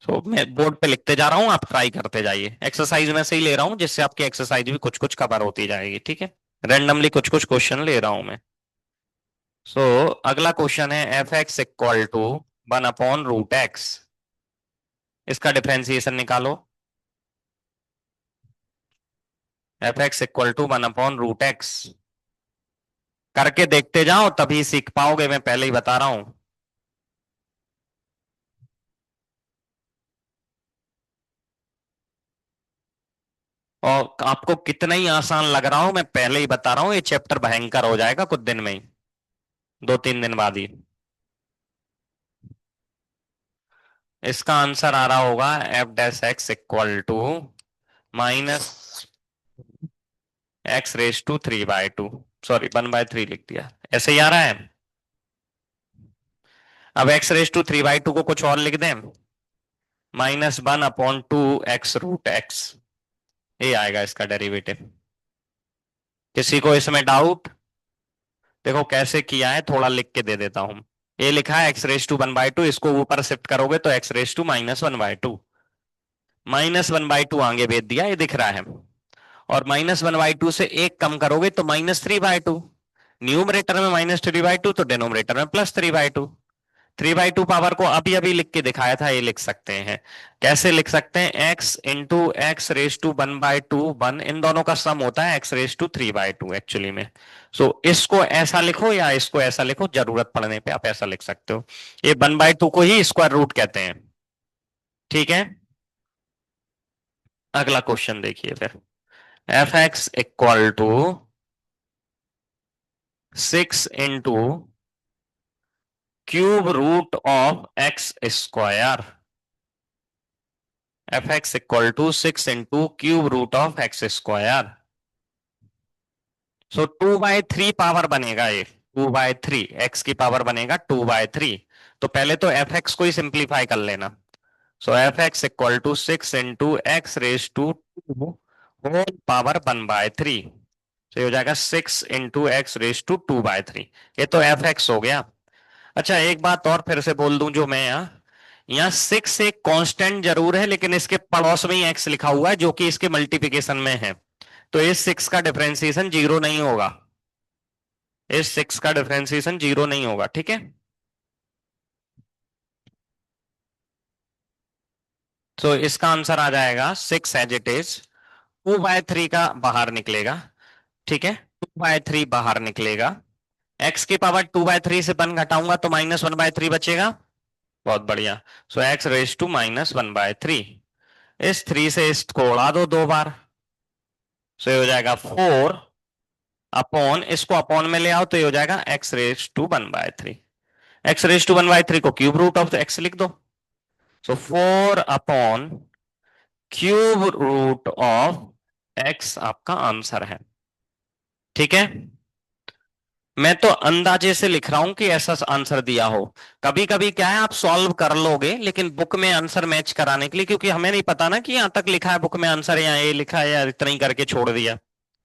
तो मैं बोर्ड पे लिखते जा रहा हूँ, आप ट्राई करते जाइए। एक्सरसाइज में से ही ले रहा हूँ जिससे आपकी एक्सरसाइज भी कुछ कुछ कवर होती जाएगी, ठीक है। रैंडमली कुछ कुछ क्वेश्चन ले रहा हूं मैं। सो अगला क्वेश्चन है f x equal to 1/√x। इसका डिफरेंशिएशन निकालो। F x equal to 1/√x। करके देखते जाओ तभी सीख पाओगे, मैं पहले ही बता रहा हूं। और आपको कितना ही आसान लग रहा हो, मैं पहले ही बता रहा हूं, ये चैप्टर भयंकर हो जाएगा कुछ दिन में ही, 2-3 दिन बाद ही। इसका आंसर आ रहा होगा f dash x equal to minus x⁻³ sorry 1/3 लिख दिया, ऐसे ही आ रहा है। अब x⁻³ को कुछ और लिख दें, -1/2 x√x। ये आएगा इसका डेरिवेटिव। किसी को इसमें डाउट? देखो कैसे किया है, थोड़ा लिख के दे देता हूं। ये लिखा है x⁻1/2, इसको ऊपर शिफ्ट करोगे तो x⁻⁻1/2, -1/2 आगे भेज दिया, ये दिख रहा है। और -1/2 से एक कम करोगे तो -3/2। न्यूमरेटर में -3/2 तो डिनोमिनेटर में +3/2। 3/2 पावर को अभी अभी लिख के दिखाया था, ये लिख सकते हैं। कैसे लिख सकते हैं? x × x⁻1/2 1, इन दोनों का सम होता है x⁻3/2 एक्चुअली में। सो इसको ऐसा लिखो या इसको ऐसा लिखो, जरूरत पड़ने पे आप ऐसा लिख सकते हो। ये 1/2 को ही स्क्वायर रूट कहते हैं, ठीक है। अगला क्वेश्चन देखिए फिर। F x equal to 6 × √of x²। F x equal to 6 × √of x²। So 2/3 power बनेगा ये, 2/3 एक्स की पावर बनेगा 2/3। तो पहले तो एफ एक्स को ही सिंप्लीफाई कर लेना। So f x equal to 6 × x⁻² whole power 1/3। तो ये हो जाएगा 6 × x⁻²/3। ये तो एफ एक्स हो गया। अच्छा, एक बात और फिर से बोल दूं जो मैं यहाँ 6 एक कांस्टेंट जरूर है, लेकिन इसके पड़ोस में ही एक्स लिखा हुआ है जो कि इसके मल्टीप्लिकेशन में है। तो इस 6 का डिफरेंशिएशन जीरो नहीं होगा, इस 6 का डिफरेंशिएशन जीरो नहीं होगा, ठीक है। तो इसका आंसर आ जाएगा 6 एज इट इज। 2/3 का बाहर निकलेगा, ठीक है। 2/3 बाहर निकलेगा। एक्स की पावर 2/3 से 1 घटाऊंगा तो -1/3 बचेगा। बहुत बढ़िया। सो x⁻⁻1/3। इस 3 से इसको उड़ा दो 2 बार। सो ये हो जाएगा 4 अपॉन, इसको अपॉन में ले आओ तो ये हो जाएगा x⁻⁻1/3। x⁻⁻1/3 को क्यूब रूट ऑफ एक्स लिख दो। सो 4/³ रूट ऑफ x आपका आंसर है, ठीक है। मैं तो अंदाजे से लिख रहा हूं कि ऐसा आंसर दिया हो। कभी कभी क्या है, आप सॉल्व कर लोगे लेकिन बुक में आंसर मैच कराने के लिए, क्योंकि हमें नहीं पता ना कि यहां तक लिखा है बुक में आंसर, या ये लिखा है या इतना ही करके छोड़ दिया,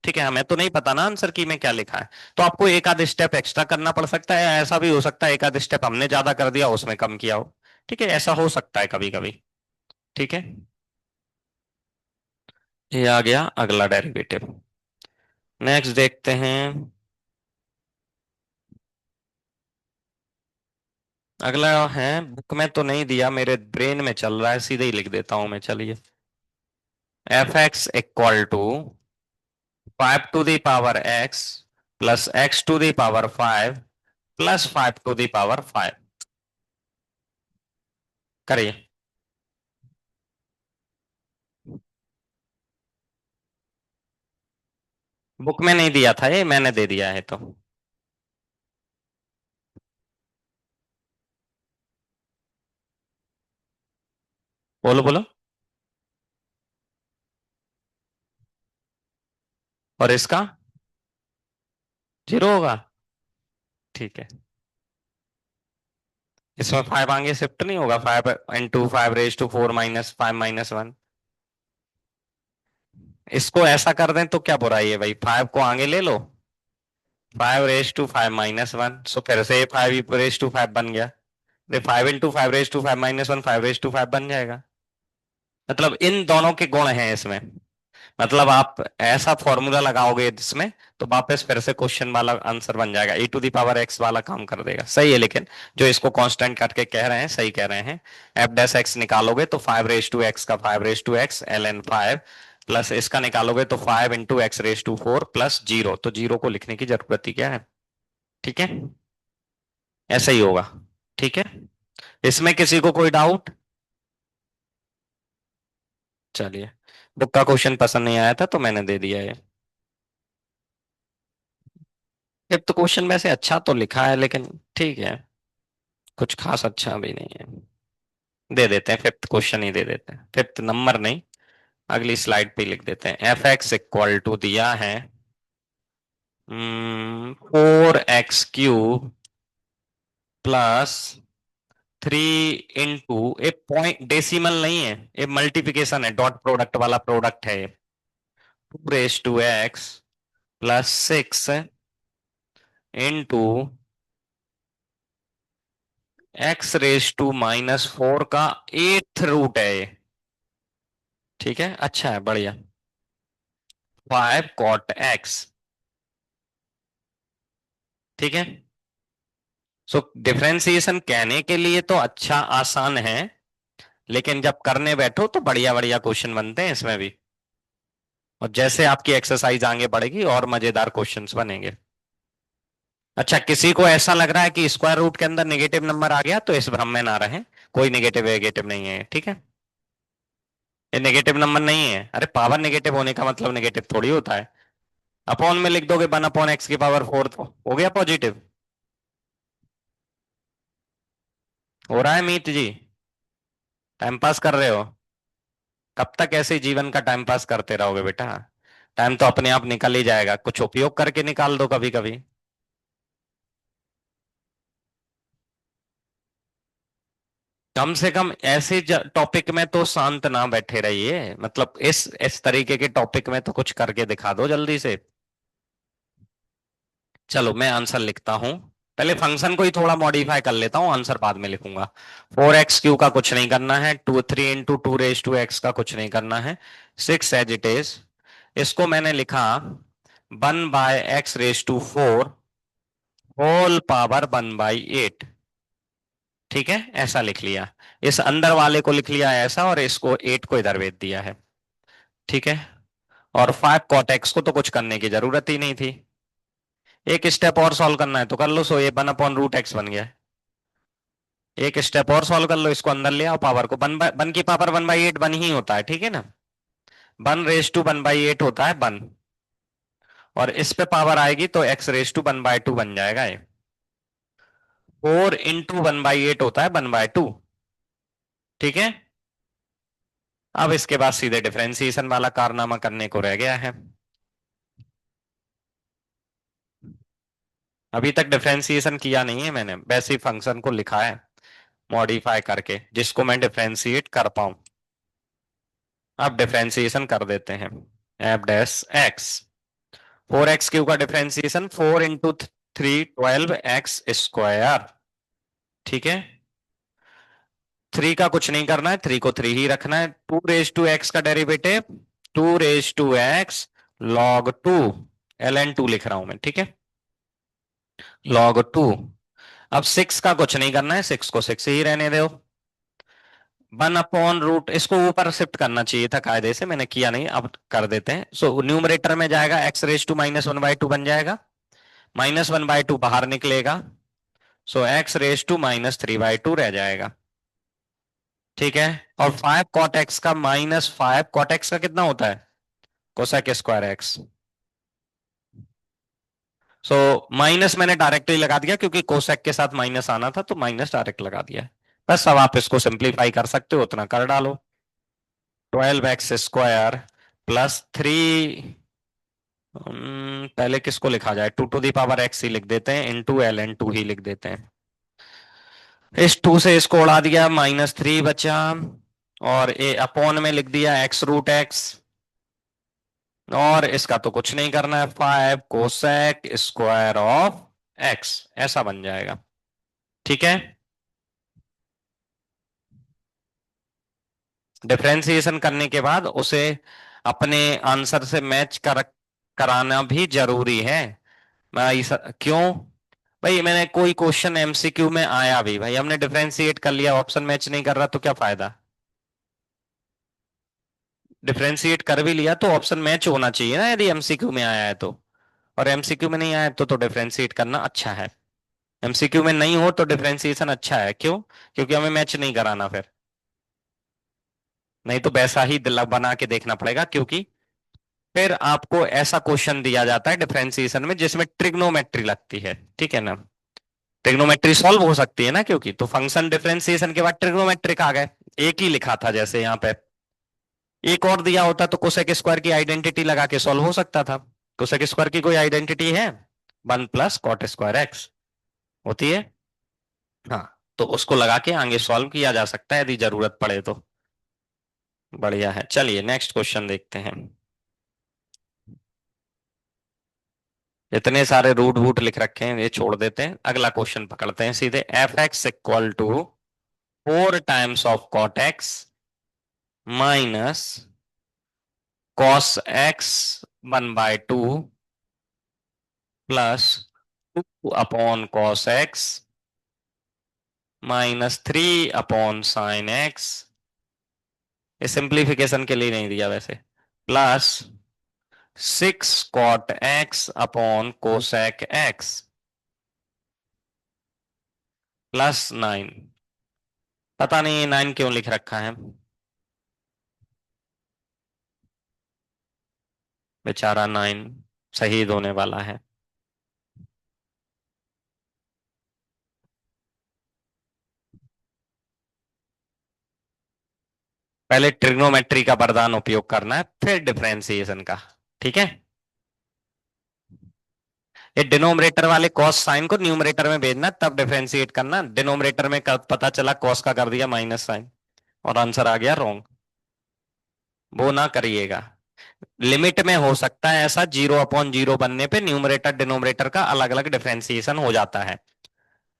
ठीक है। हमें तो नहीं पता ना आंसर की में क्या लिखा है। तो आपको एक आध स्टेप एक्स्ट्रा करना पड़ सकता है, या ऐसा भी हो सकता है एक आध स्टेप हमने ज्यादा कर दिया उसमें कम किया हो, ठीक है। ऐसा हो सकता है कभी कभी, ठीक है। ये आ गया अगला डेरिवेटिव। नेक्स्ट देखते हैं। अगला है, बुक में तो नहीं दिया, मेरे ब्रेन में चल रहा है, सीधे ही लिख देता हूं मैं, चलिए। F x equal to 5⁻x plus x⁻5 plus 5⁻5। करिए। बुक में नहीं दिया था ये, मैंने दे दिया है तो। बोलो बोलो। और इसका जीरो होगा, ठीक है। इसमें 5 आगे शिफ्ट नहीं होगा, 5 into 5 raised to 4 - 5 - 1। इसको ऐसा कर दें तो क्या बुराई है भाई, 5 को आगे ले लो, 5 raised to 5 - 1, सो फिर से 5 raised to 5 बन गया। 5 into 5 raised to 5 - 1 5 raised to 5 बन जाएगा। मतलब इन दोनों के गुण हैं इसमें। मतलब आप ऐसा फॉर्मूला लगाओगे इसमें, तो वापस फिर से क्वेश्चन वाला आंसर बन जाएगा, e⁻x वाला काम कर देगा। सही है, लेकिन जो इसको कांस्टेंट करके कह रहे हैं सही कह रहे हैं। एफ डैश एक्स निकालोगे तो 5 raised to x का 5 raised to x ln 5, plus इसका निकालोगे तो 5 into x raised to 4 plus zero, तो जीरो को लिखने की जरूरत ही क्या है। ठीक है, ऐसा ही होगा। ठीक है, इसमें किसी को कोई डाउट? चलिए, बुक का क्वेश्चन पसंद नहीं आया था तो मैंने दे दिया है। फिफ्थ क्वेश्चन वैसे अच्छा तो लिखा है, लेकिन ठीक है, कुछ खास अच्छा भी नहीं है। दे देते हैं, फिफ्थ क्वेश्चन ही दे देते हैं, फिफ्थ नंबर नहीं, अगली स्लाइड पे लिख देते हैं। एफ एक्स इक्वल टू दिया है 4x³ प्लस 3 into, ए पॉइंट डेसिमल नहीं है, ये मल्टीप्लिकेशन है, डॉट प्रोडक्ट वाला प्रोडक्ट है। 2 raised to x plus 6 into x⁻⁻⁴ का 8th रूट है ये। ठीक है, अच्छा है, बढ़िया। 5 cot x। ठीक है, सो डिफरेंशिएशन कहने के लिए तो अच्छा आसान है, लेकिन जब करने बैठो तो बढ़िया बढ़िया क्वेश्चन बनते हैं इसमें भी। और जैसे आपकी एक्सरसाइज आगे बढ़ेगी और मजेदार क्वेश्चंस बनेंगे। अच्छा, किसी को ऐसा लग रहा है कि स्क्वायर रूट के अंदर नेगेटिव नंबर आ गया, तो इस भ्रम में ना रहे, कोई नेगेटिव वेगेटिव नहीं है। ठीक है, ये नेगेटिव नंबर नहीं है। अरे पावर नेगेटिव होने का मतलब नेगेटिव थोड़ी होता है। अपॉन में लिख दोगे 1/x⁴ तो हो गया पॉजिटिव। हो रहा है मीत जी? टाइम पास कर रहे हो? कब तक ऐसे ही जीवन का टाइम पास करते रहोगे बेटा? टाइम तो अपने आप निकल ही जाएगा, कुछ उपयोग करके निकाल दो कभी कभी। कम से कम ऐसे टॉपिक में तो शांत ना बैठे रहिए, मतलब इस तरीके के टॉपिक में तो कुछ करके दिखा दो जल्दी से। चलो मैं आंसर लिखता हूं, पहले फंक्शन को ही थोड़ा मॉडिफाई कर लेता हूं, आंसर बाद में लिखूंगा। 4x³ का कुछ नहीं करना है, 3 into 2 raised to x का कुछ नहीं करना है, 6 एज इट इज। इसको मैंने लिखा 1/x⁴ होल पावर 1/8। ठीक है, ऐसा लिख लिया। इस अंदर वाले को लिख लिया ऐसा, और इसको 8 को इधर भेज दिया है। ठीक है, और 5 cot x को तो कुछ करने की जरूरत ही नहीं थी। एक स्टेप और सॉल्व करना है तो कर लो, सो ये 1/√x बन गया। एक स्टेप और सॉल्व कर लो, इसको अंदर ले आओ, पावर को 1 की पावर 1/8 1 ही होता है। ठीक है ना, 1 raised to 1/8 होता है 1, और इस पे पावर आएगी तो x⁻² बन जाएगा ये। 4 into 1/8 होता है 1/2। ठीक है, अब इसके बाद सीधे डिफरेंशिएशन वाला कारनामा करने को रह गया है। अभी तक डिफरेंशिएशन किया नहीं है मैंने, वैसे ही फंक्शन को लिखा है मॉडिफाई करके, जिसको मैं डिफरेंशिएट कर पाऊं। अब डिफरेंशिएशन कर देते हैं। एफ डैश एक्स, 4x³ का डिफरेंशिएशन 4 into 3 12x²। ठीक है, 3 का कुछ नहीं करना है, 3 को 3 ही रखना है। 2 raised to x का derivative 2 raised to x log 2 ln 2 लिख रहा हूं मैं। ठीक है, log 2। अब 6 का कुछ नहीं करना है, 6 को 6 ही रहने दो। 1/√, इसको ऊपर शिफ्ट करना चाहिए था कायदे से, मैंने किया नहीं, अब कर देते हैं। सो न्यूमरेटर में जाएगा x⁻⁻1/2 बन जाएगा, -1/2 बाहर निकलेगा, सो x⁻⁻³ रह जाएगा। ठीक है, और 5 cot x का -5 cot x का कितना होता है, cosec²x। सो माइनस मैंने डायरेक्टली लगा दिया, क्योंकि कोसेक के साथ माइनस आना था तो माइनस डायरेक्ट लगा दिया है। बस अब आप इसको सिंप्लीफाई कर सकते हो, उतना कर डालो। 12x² प्लस 3, पहले किसको लिखा जाए, 2 to the power x ही लिख देते हैं, इंटू ln 2 ही लिख देते हैं। इस 2 से इसको उड़ा दिया, -3 बचा, और ए अपॉन में लिख दिया x√x, और इसका तो कुछ नहीं करना है, 5 कोसेक स्क्वायर ऑफ x, ऐसा बन जाएगा। ठीक है, डिफरेंशिएशन करने के बाद उसे अपने आंसर से मैच कराना भी जरूरी है। क्यों भाई, मैंने कोई क्वेश्चन एमसीक्यू में आया भी, भाई हमने डिफरेंशिएट कर लिया, ऑप्शन मैच नहीं कर रहा तो क्या फायदा। डिफरेंशिएट कर भी लिया तो ऑप्शन मैच होना चाहिए ना, यदि एमसीक्यू में आया है तो। और एमसीक्यू में नहीं आया तो डिफरेंशिएट करना अच्छा है। एमसीक्यू में नहीं हो तो डिफरेंशिएशन अच्छा है, क्यों? क्योंकि हमें मैच नहीं कराना फिर, नहीं तो वैसा ही बना के देखना पड़ेगा, क्योंकि फिर आपको ऐसा क्वेश्चन दिया जाता है डिफरेंशिएशन में जिसमें ट्रिग्नोमेट्री लगती है, ठीक है ना। ट्रिग्नोमेट्री सॉल्व हो सकती है ना, क्योंकि तो फंक्शन डिफरेंशिएशन के बाद ट्रिग्नोमेट्रिक आ गए। एक ही लिखा था जैसे यहाँ पे, एक और दिया होता तो कोसेक स्क्वायर की आइडेंटिटी लगा के सॉल्व हो सकता था। कोसेक स्क्वायर की कोई आइडेंटिटी है? 1 + cot² x होती है। हाँ, तो उसको लगा के आगे सॉल्व किया जा सकता है यदि जरूरत पड़े तो। बढ़िया है, चलिए नेक्स्ट क्वेश्चन देखते हैं। इतने सारे रूट वूट लिख रखे हैं, ये छोड़ देते हैं, अगला क्वेश्चन पकड़ते हैं सीधे। f(x = 4 times of cot x -cos x 1/2 +2 upon cos x -3 upon sin x, ये सिंप्लीफिकेशन के लिए नहीं दिया वैसे, +6 cot x upon cosec x +9। पता नहीं 9 क्यों लिख रखा है, बेचारा 9 शहीद होने वाला है। पहले ट्रिग्नोमेट्री का वरदान उपयोग करना है, फिर डिफरेंशिएशन का। ठीक है, ये डिनोमिनेटर वाले कॉस साइन को न्यूमरेटर में भेजना, तब डिफरेंशिएट करना। डिनोमिनेटर में पता चला कॉस का कर दिया माइनस साइन और आंसर आ गया रॉन्ग, वो ना करिएगा। लिमिट में हो सकता है ऐसा, 0/0 बनने पे न्यूमरेटर डिनोमिनेटर का अलग अलग डिफरेंशिएशन हो जाता है।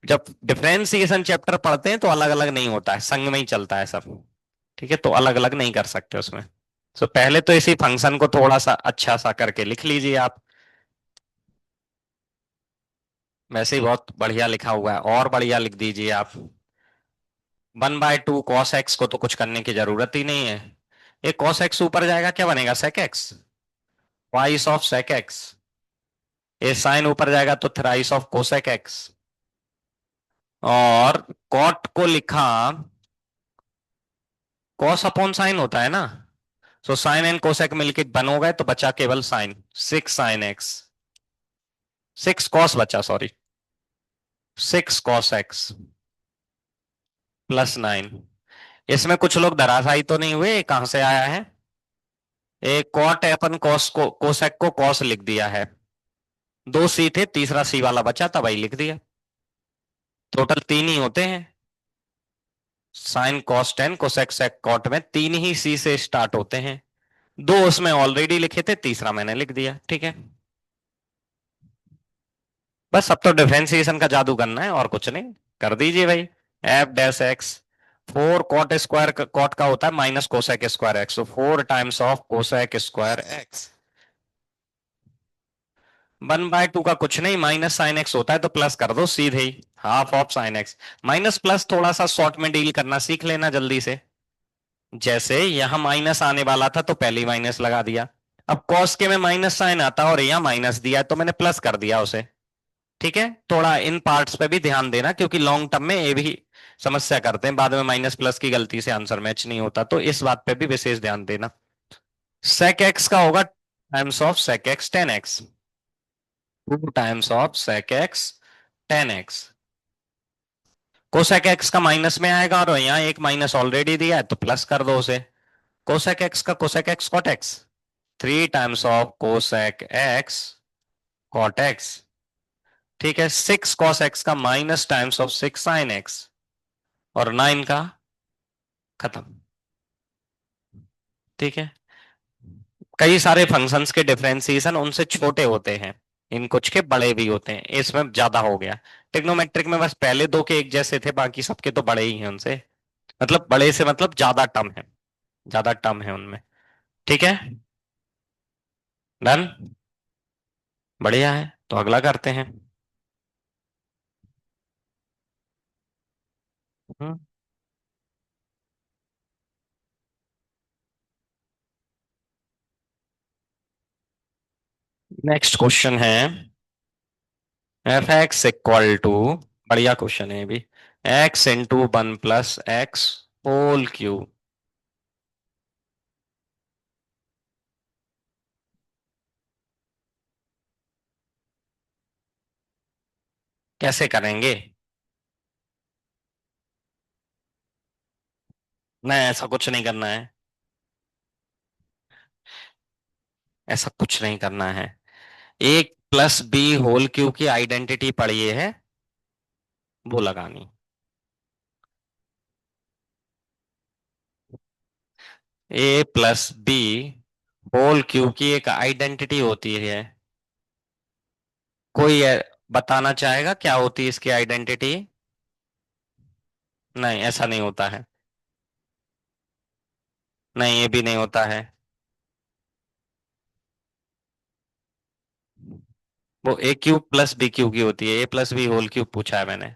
जब डिफरेंशिएशन चैप्टर पढ़ते हैं तो अलग अलग नहीं होता है, संग में ही चलता है सब। ठीक है, तो अलग अलग नहीं कर सकते उसमें। तो पहले तो इसी फंक्शन को थोड़ा सा अच्छा सा करके लिख लीजिए आप। वैसे ही बहुत बढ़िया लिखा हुआ है, और बढ़िया लिख दीजिए आप। 1/2 cos x को तो कुछ करने की जरूरत ही नहीं है। ये cos x ऊपर जाएगा क्या बनेगा, sec x, twice of sec x। ये साइन ऊपर जाएगा तो थ्राइस ऑफ कोसेक x। और कॉट को लिखा, कॉस अपॉन साइन होता है ना, सो साइन एंड कोसेक मिलके 1 हो गए तो बचा केवल साइन, 6 sin x, 6 cos बचा, सॉरी, 6 cos x +9। इसमें कुछ लोग धराशायी तो नहीं हुए, कहां से आया है? एक कॉट है, अपन कॉस को कोसेक को कॉस लिख दिया है, 2 c थे, तीसरा c वाला बचा था, वही लिख दिया। टोटल 3 ही होते हैं, sine cos tan cosec sec cot में 3 ही सी से स्टार्ट होते हैं। 2 उसमें ऑलरेडी लिखे थे, तीसरा मैंने लिख दिया। ठीक है, बस अब तो डिफरेंशिएशन का जादू करना है और कुछ नहीं, कर दीजिए भाई। f(x) 4 cot² कॉट का होता है -cosec²x, so 4 times of cosec²x। 1/2 का कुछ नहीं, -sin x होता है तो प्लस कर दो सीधे ही, half of sin x। Minus plus थोड़ा सा शॉर्ट में डील करना सीख लेना जल्दी से। जैसे यहां माइनस आने वाला था तो पहले ही माइनस लगा दिया, अब कॉस के में माइनस साइन आता और यहाँ माइनस दिया है तो मैंने प्लस कर दिया उसे। ठीक है, थोड़ा इन पार्ट्स पे भी ध्यान देना, क्योंकि लॉन्ग टर्म में ये भी समस्या करते हैं, बाद में माइनस प्लस की गलती से आंसर मैच नहीं होता, तो इस बात पे भी विशेष ध्यान देना। सेक एक्स का होगा times of sec x 10x, 2 times of sec x 10x। Cosec x का माइनस में आएगा और यहाँ एक माइनस ऑलरेडी दिया है तो प्लस कर दो उसे। कोसेक एक्स का cosec x cot x, 3 times of cosec x cot x. ठीक है, 6 cos x का -टाइम्स ऑफ 6 sin x, और 9 का खत्म। ठीक है। कई सारे फंक्शंस के डिफरेंशिएशन उनसे छोटे होते हैं, इन कुछ के बड़े भी होते हैं, इसमें ज्यादा हो गया। ट्रिग्नोमेट्रिक में बस पहले दो के एक जैसे थे, बाकी सबके तो बड़े ही हैं उनसे। मतलब बड़े से मतलब ज्यादा टर्म है, ज्यादा टर्म है उनमें। ठीक है। डन। बढ़िया है, तो अगला करते हैं। नेक्स्ट क्वेश्चन है एफ एक्स इक्वल टू, बढ़िया क्वेश्चन है ये भी, x into 1 + x whole cube. कैसे करेंगे? नहीं, ऐसा कुछ नहीं करना है, ऐसा कुछ नहीं करना है। a + b होल क्यूब की आइडेंटिटी पढ़िए है, वो लगानी। a + b होल क्यूब की एक आइडेंटिटी होती है। कोई बताना चाहेगा क्या होती है इसकी आइडेंटिटी? नहीं, ऐसा नहीं होता है। नहीं, ये भी नहीं होता है। वो a³ + b³ की होती है, a + b होल क्यूब पूछा है मैंने।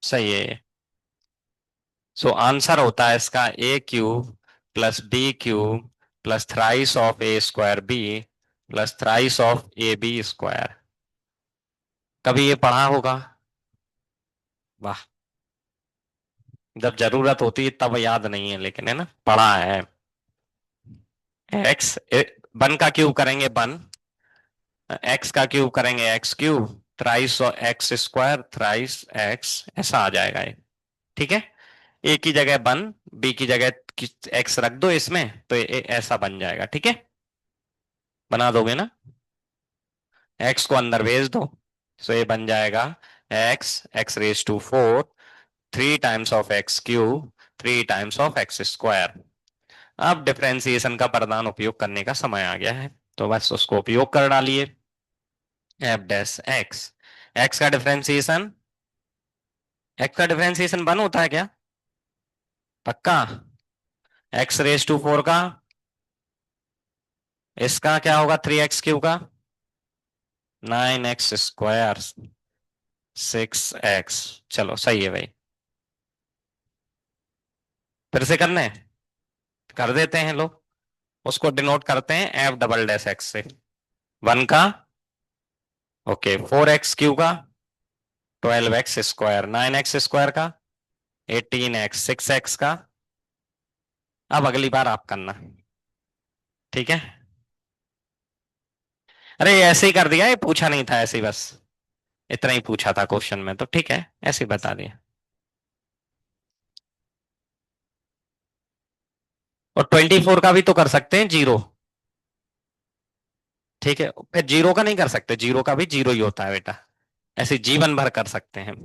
सही है ये। सो आंसर होता है इसका a³ + b³ +3 of a² b +3 of ab²। कभी ये पढ़ा होगा? वाह। जब जरूरत होती है तब याद नहीं है, लेकिन है ना, पढ़ा है। एक्स, 1 का क्यूब करेंगे 1, x का क्यूब करेंगे x³, थ्राइस x², ऐसा आ जाएगा ये। ठीक है। ए की जगह 1, बी की जगह एक्स रख दो इसमें, तो ये ऐसा बन जाएगा। ठीक है। बना दोगे ना? एक्स को अंदर भेज दो, सो ये बन जाएगा x(x⁴) 3 times of x³ 3 times of x²। अब डिफरेंशिएशन का वरदान उपयोग करने का समय आ गया है, तो बस उसको उपयोग कर डालिए। f' x का डिफरेंशिएशन, x का डिफरेंशिएशन 1 होता है क्या? पक्का? x⁴ का, इसका क्या होगा 3x³ का? 9x², 6x। चलो सही है भाई। फिर से करने कर देते हैं लोग। उसको डिनोट करते हैं f"x से। 1 का, ओके, 4x³ का, 12x², 9x² का, 18x, 6x का। अब अगली बार आप करना। ठीक है। अरे ऐसे ही कर दिया, ये पूछा नहीं था, ऐसे ही बस इतना ही पूछा था क्वेश्चन में, तो ठीक है, ऐसे ही बता दिया। और 24 का भी तो कर सकते हैं 0। ठीक है, फिर 0 का नहीं कर सकते, 0 का भी 0 ही होता है बेटा। ऐसे जीवन भर कर सकते हैं।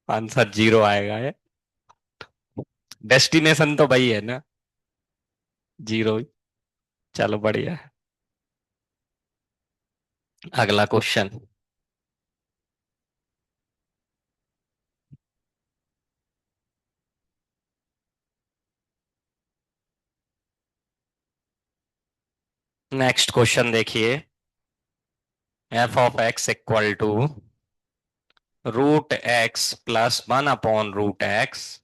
आंसर 0 आएगा है। डेस्टिनेशन तो वही है ना, 0 ही। चलो बढ़िया है। अगला क्वेश्चन। नेक्स्ट क्वेश्चन देखिए, f(x) = √x + 1/√x,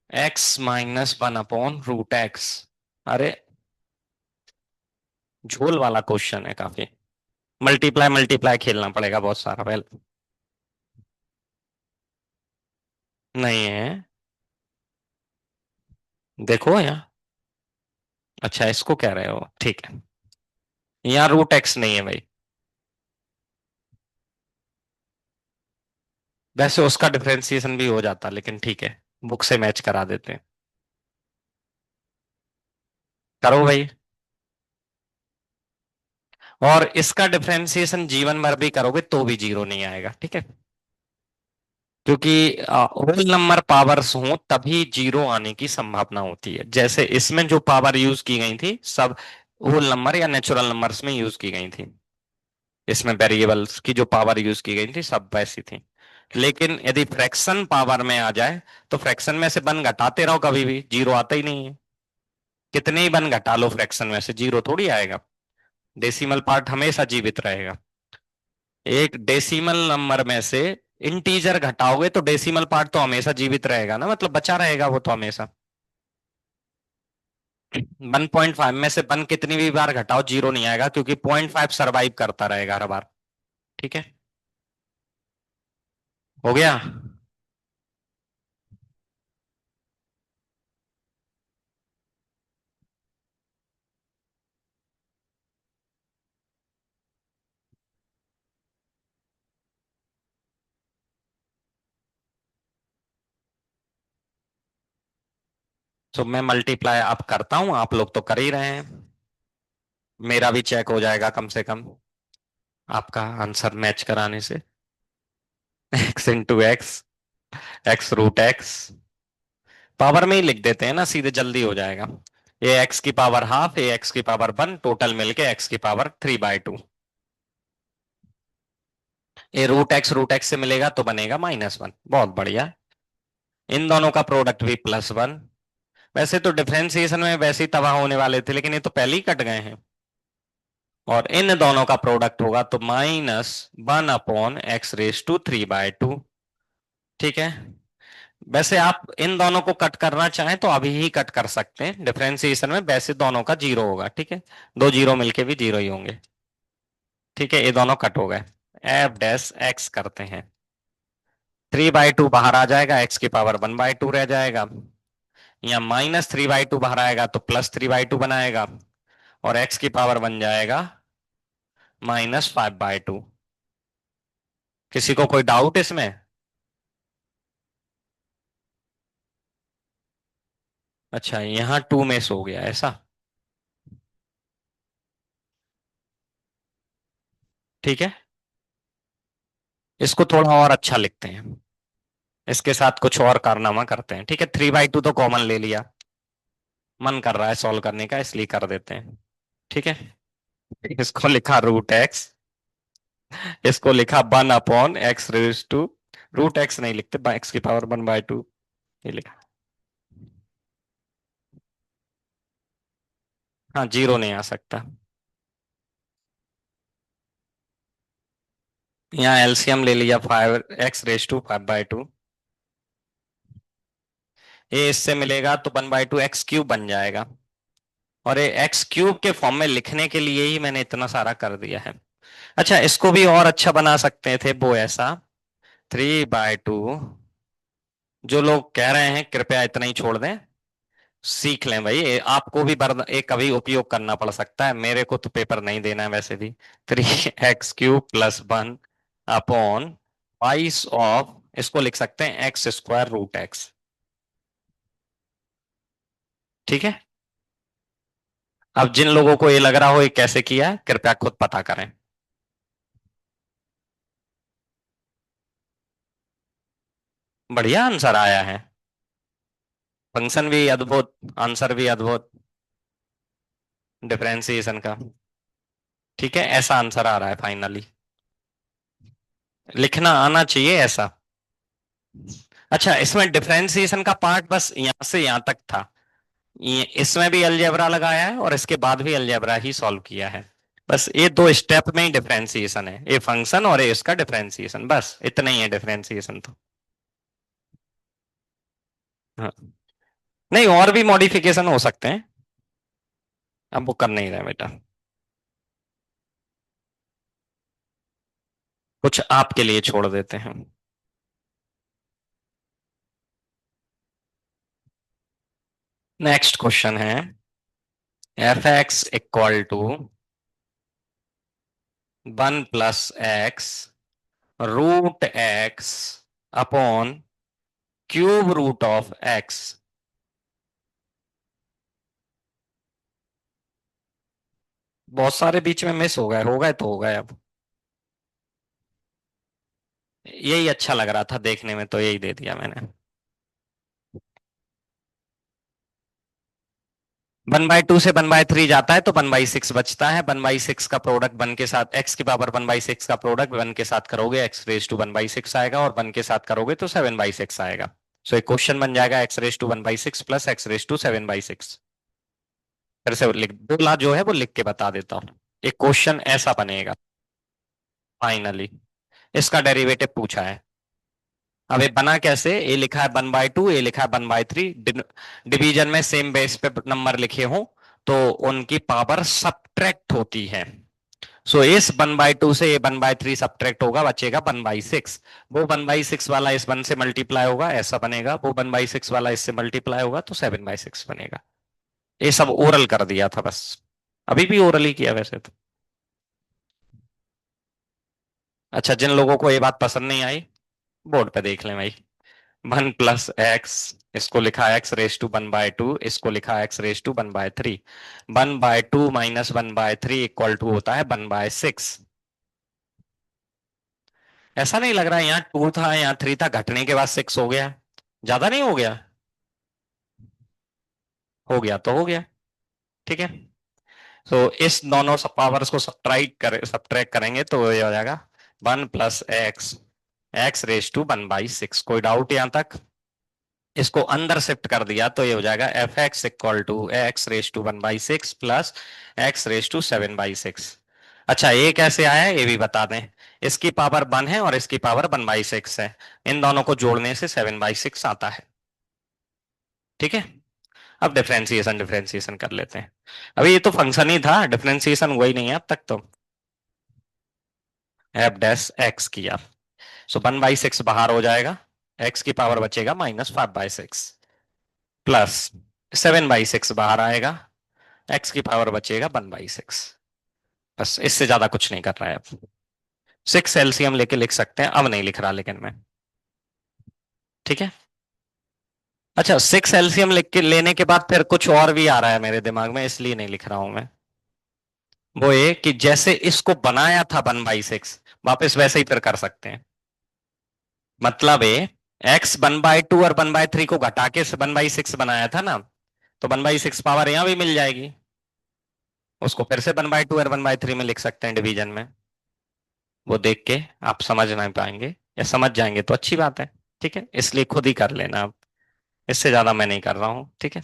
x - 1/√x। अरे झोल वाला क्वेश्चन है काफी, मल्टीप्लाई मल्टीप्लाई खेलना पड़ेगा बहुत सारा पहले। नहीं है, देखो यहाँ। अच्छा, इसको कह रहे हो, ठीक है। यहाँ √x नहीं है भाई। वैसे उसका डिफरेंशिएशन भी हो जाता, लेकिन ठीक है, बुक से मैच करा देते हैं। करो भाई। और इसका डिफरेंशिएशन जीवन भर भी करोगे तो भी जीरो नहीं आएगा, ठीक है। क्योंकि होल नंबर पावर्स हो तभी जीरो आने की संभावना होती है। जैसे इसमें जो पावर यूज की गई थी सब होल नंबर या नेचुरल नंबर्स में यूज की गई थी। इसमें वेरिएबल्स की जो पावर यूज की गई थी सब वैसी थी। लेकिन यदि फ्रैक्शन पावर में आ जाए तो फ्रैक्शन में से वन घटाते रहो, कभी भी जीरो आता ही नहीं है। कितने ही वन घटा लो फ्रैक्शन में से जीरो थोड़ी आएगा। डेसिमल पार्ट हमेशा जीवित रहेगा। एक डेसिमल नंबर में से इंटीजर घटाओगे तो डेसिमल पार्ट तो हमेशा जीवित रहेगा ना, मतलब बचा रहेगा वो तो हमेशा। 1.5 में से वन कितनी भी बार घटाओ जीरो नहीं आएगा, क्योंकि 0.5 सरवाइव करता रहेगा हर बार। ठीक है, हो गया। तो मैं मल्टीप्लाई अब करता हूं, आप लोग तो कर ही रहे हैं। मेरा भी चेक हो जाएगा कम से कम आपका आंसर मैच कराने से। X into x, x root x. Power में ही लिख देते हैं ना सीधे, जल्दी हो जाएगा। ए एक्स की पावर हाफ, ए एक्स की पावर वन, टोटल मिलके एक्स की पावर 3/2। ये रूट एक्स से मिलेगा तो बनेगा -1, बहुत बढ़िया। इन दोनों का प्रोडक्ट भी +1। वैसे तो डिफरेंशिएशन में वैसे ही तबाह होने वाले थे, लेकिन ये तो पहले ही कट गए हैं। और इन दोनों का प्रोडक्ट होगा तो -1/x⁻³ ठीक है। वैसे आप इन दोनों को कट करना चाहें तो अभी ही कट कर सकते हैं, डिफरेंशिएशन में वैसे दोनों का जीरो होगा, ठीक है। दो जीरो मिलके भी जीरो ही होंगे। ठीक है, ये दोनों कट हो गए। f' करते हैं। 3/2 बाहर आ जाएगा, एक्स की पावर 1/2 रह जाएगा। यहाँ -3/2 बाहर आएगा तो +3/2 बनाएगा। और एक्स की पावर बन जाएगा -5/2। किसी को कोई डाउट इसमें? अच्छा, यहाँ टू में सो गया ऐसा। ठीक है, इसको थोड़ा और अच्छा लिखते हैं। इसके साथ कुछ और कारनामा करते हैं, ठीक है। 3/2 तो कॉमन ले लिया, मन कर रहा है सॉल्व करने का इसलिए कर देते हैं। ठीक है, इसको लिखा √x, इसको लिखा 1/x⁻²। रूट एक्स नहीं लिखते, एक्स की पावर 1/2 ये लिखा। हाँ, जीरो नहीं आ सकता। यहाँ एलसीएम ले लिया, 5x⁻², ये इससे मिलेगा तो 1/2 x³ बन जाएगा। और ये x³ के फॉर्म में लिखने के लिए ही मैंने इतना सारा कर दिया है। अच्छा, इसको भी और अच्छा बना सकते थे वो ऐसा, 3/2। जो लोग कह रहे हैं कृपया इतना ही छोड़ दें, सीख लें भाई, आपको भी एक कभी उपयोग करना पड़ सकता है, मेरे को तो पेपर नहीं देना है वैसे भी। 3x³ + 1/2 इसको लिख सकते हैं x²√x। ठीक है। अब जिन लोगों को ये लग रहा हो ये कैसे किया है, कृपया खुद पता करें। बढ़िया आंसर आया है। फंक्शन भी अद्भुत, आंसर भी अद्भुत, डिफरेंशिएशन का। ठीक है, ऐसा आंसर आ रहा है फाइनली। लिखना आना चाहिए ऐसा। अच्छा, इसमें डिफरेंशिएशन का पार्ट बस यहां से यहां तक था। इसमें भी अलजेब्रा लगाया है और इसके बाद भी अलजेब्रा ही सॉल्व किया है। बस ये दो स्टेप में ही डिफरेंशिएशन है, ये फंक्शन और ये इसका डिफरेंशिएशन, बस इतना ही है डिफरेंशिएशन तो। हाँ। नहीं, और भी मॉडिफिकेशन हो सकते हैं, अब वो कर नहीं रहे बेटा। कुछ आपके लिए छोड़ देते हैं। नेक्स्ट क्वेश्चन है, f(x)=1+x√x upon cube root of x। बहुत सारे बीच में मिस हो गए तो हो गए अब। यही अच्छा लग रहा था देखने में, तो यही दे दिया मैंने। 1/2 से 1/3 जाता है तो 1/6 बचता है। 1/6 का प्रोडक्ट 1 के साथ, एक्स की पावर 1/6 का प्रोडक्ट 1 के साथ करोगे एक्स रेज टू 1/6 आएगा, और 1 के साथ करोगे तो 7/6 आएगा। सो एक क्वेश्चन बन जाएगा x raise to 1/6 plus x raise to 7/6। फिर से लिख, बोला जो है वो लिख के बता देता हूँ। एक क्वेश्चन ऐसा बनेगा फाइनली। इसका डेरिवेटिव पूछा है। अब ये बना कैसे, ए लिखा है 1/2, ए लिखा है 1/3, डिवीजन में सेम बेस पे नंबर लिखे हों तो उनकी पावर सब्ट्रैक्ट होती है। सो इस 1/2 से ये 1/3 सब्ट्रैक्ट होगा, बचेगा 1/6। वो 1/6 वाला इस 1 से मल्टीप्लाई होगा, ऐसा बनेगा। वो 1/6 वाला इससे मल्टीप्लाई होगा तो 7/6 बनेगा। ये सब ओरल कर दिया था बस। अभी भी ओरल ही किया वैसे तो। अच्छा, जिन लोगों को ये बात पसंद नहीं आई, बोर्ड पे देख लें भाई। 1 + x, इसको लिखा एक्स रेस टू 1/2, इसको लिखा x raise to 1/3। 1/2 minus 1/3 equal to होता है 1/6। ऐसा नहीं लग रहा है यहाँ 2 था यहाँ 3 था, घटने के बाद 6 हो गया? ज्यादा नहीं हो गया? हो गया तो हो गया। ठीक है। तो इस दोनों सब पावर्स को सब्ट्रैक्ट करेंगे तो ये हो जाएगा 1 + x, एक्स रेस टू 1/6। कोई डाउट यहाँ तक? इसको अंदर शिफ्ट कर दिया तो ये हो जाएगा f x equal to x raise to 1/6 plus x raise to 7/6। अच्छा, ये कैसे आया है ये भी बता दें। इसकी पावर 1 है और इसकी पावर 1/6 है। इन दोनों को जोड़ने से 7/6 आता है। ठीक है। अब डिफरेंशिएशन डिफरेंशिएशन कर लेते हैं। अभी ये तो फंक्शन ही था, डिफरेंशिएशन हुआ ही नहीं है अब तक तो। एफ डैश एक्स किया, सो 1/6 बाहर हो जाएगा, एक्स की पावर बचेगा -5/6 प्लस 7/6 बाहर आएगा, एक्स की पावर बचेगा 1/6। बस इससे ज्यादा कुछ नहीं कर रहा है अब। 6 एलसीएम लेके लिख सकते हैं, अब नहीं लिख रहा लेकिन मैं। ठीक है। अच्छा, 6 एलसीएम लिख के लेने के बाद फिर कुछ और भी आ रहा है मेरे दिमाग में, इसलिए नहीं लिख रहा हूं मैं। वो ये कि जैसे इसको बनाया था 1/6, वापस वैसे ही फिर कर सकते हैं। मतलब है एक्स 1/2 और 1/3 को घटा के 1/6 बनाया था ना, तो 1/6 पावर यहां भी मिल जाएगी। उसको फिर से 1/2 और 1/3 में लिख सकते हैं डिवीजन में। वो देख के आप समझ नहीं पाएंगे, या समझ जाएंगे तो अच्छी बात है। ठीक है, इसलिए खुद ही कर लेना आप। इससे ज्यादा मैं नहीं कर रहा हूं। ठीक है।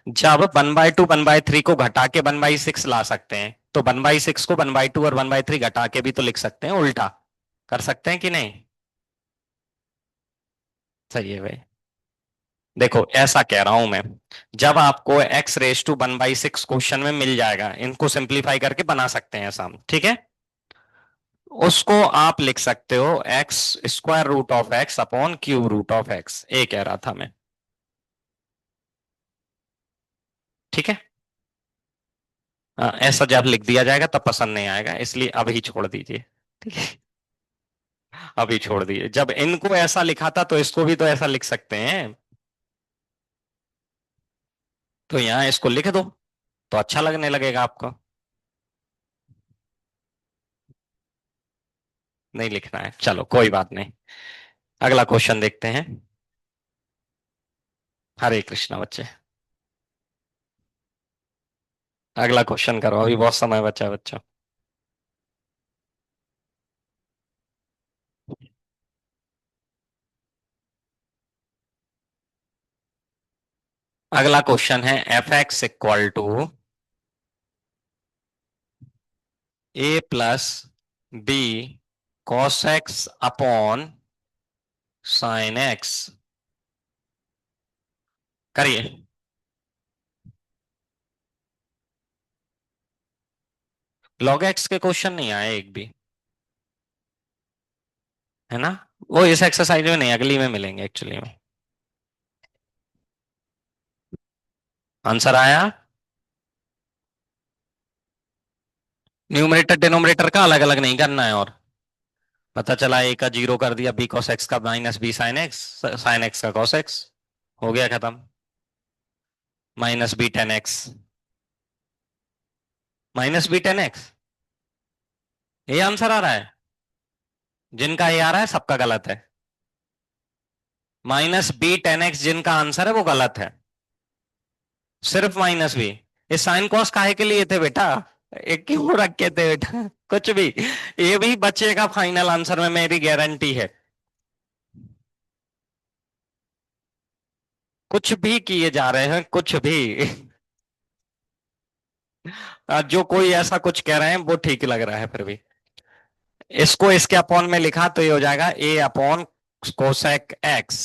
जब 1/2 1/3 को घटा के 1/6 ला सकते हैं, तो 1/6 को 1/2 और 1/3 घटा के भी तो लिख सकते हैं उल्टा। कर सकते हैं कि नहीं? सही है भाई। देखो ऐसा कह रहा हूं मैं, जब आपको एक्स रेस टू 1/6 क्वेश्चन में मिल जाएगा, इनको सिंप्लीफाई करके बना सकते हैं ऐसा हम। ठीक है। उसको आप लिख सकते हो x square root of x upon cube root of x, ये कह रहा था मैं। ठीक है। ऐसा जब लिख दिया जाएगा तब पसंद नहीं आएगा, इसलिए अभी छोड़ दीजिए। ठीक है। अभी छोड़ दीजिए, जब इनको ऐसा लिखा था तो इसको भी तो ऐसा लिख सकते हैं। तो यहां इसको लिख दो तो अच्छा लगने लगेगा आपको। नहीं लिखना है, चलो कोई बात नहीं। अगला क्वेश्चन देखते हैं। हरे कृष्णा बच्चे। अगला क्वेश्चन करो, अभी बहुत समय बचा है बच्चों। अगला क्वेश्चन है f x equal to a plus b cos x upon sine x. करिए। लॉग एक्स के क्वेश्चन नहीं आए एक भी, है ना? वो इस एक्सरसाइज में नहीं, अगली में मिलेंगे एक्चुअली में। आंसर आया। न्यूमरेटर डिनोमिनेटर का अलग अलग नहीं करना है, और पता चला ए का 0 कर दिया, बी कॉस एक्स का minus b sine x, sine x का कॉस एक्स, हो गया खत्म। -b tan x। Minus b tan x, ये आंसर आ रहा है। जिनका ये आ रहा है सबका गलत है। माइनस बी टेन एक्स जिनका आंसर है वो गलत है। सिर्फ माइनस बी। ये साइन कॉस काहे के लिए थे बेटा? एक क्यों रखे थे बेटा? कुछ भी, ये भी बचेगा फाइनल आंसर में, मेरी गारंटी है। कुछ भी किए जा रहे हैं, कुछ भी। जो कोई ऐसा कुछ कह रहे हैं वो ठीक लग रहा है फिर भी। इसको इसके अपॉन में लिखा तो ये हो जाएगा a upon cosec x.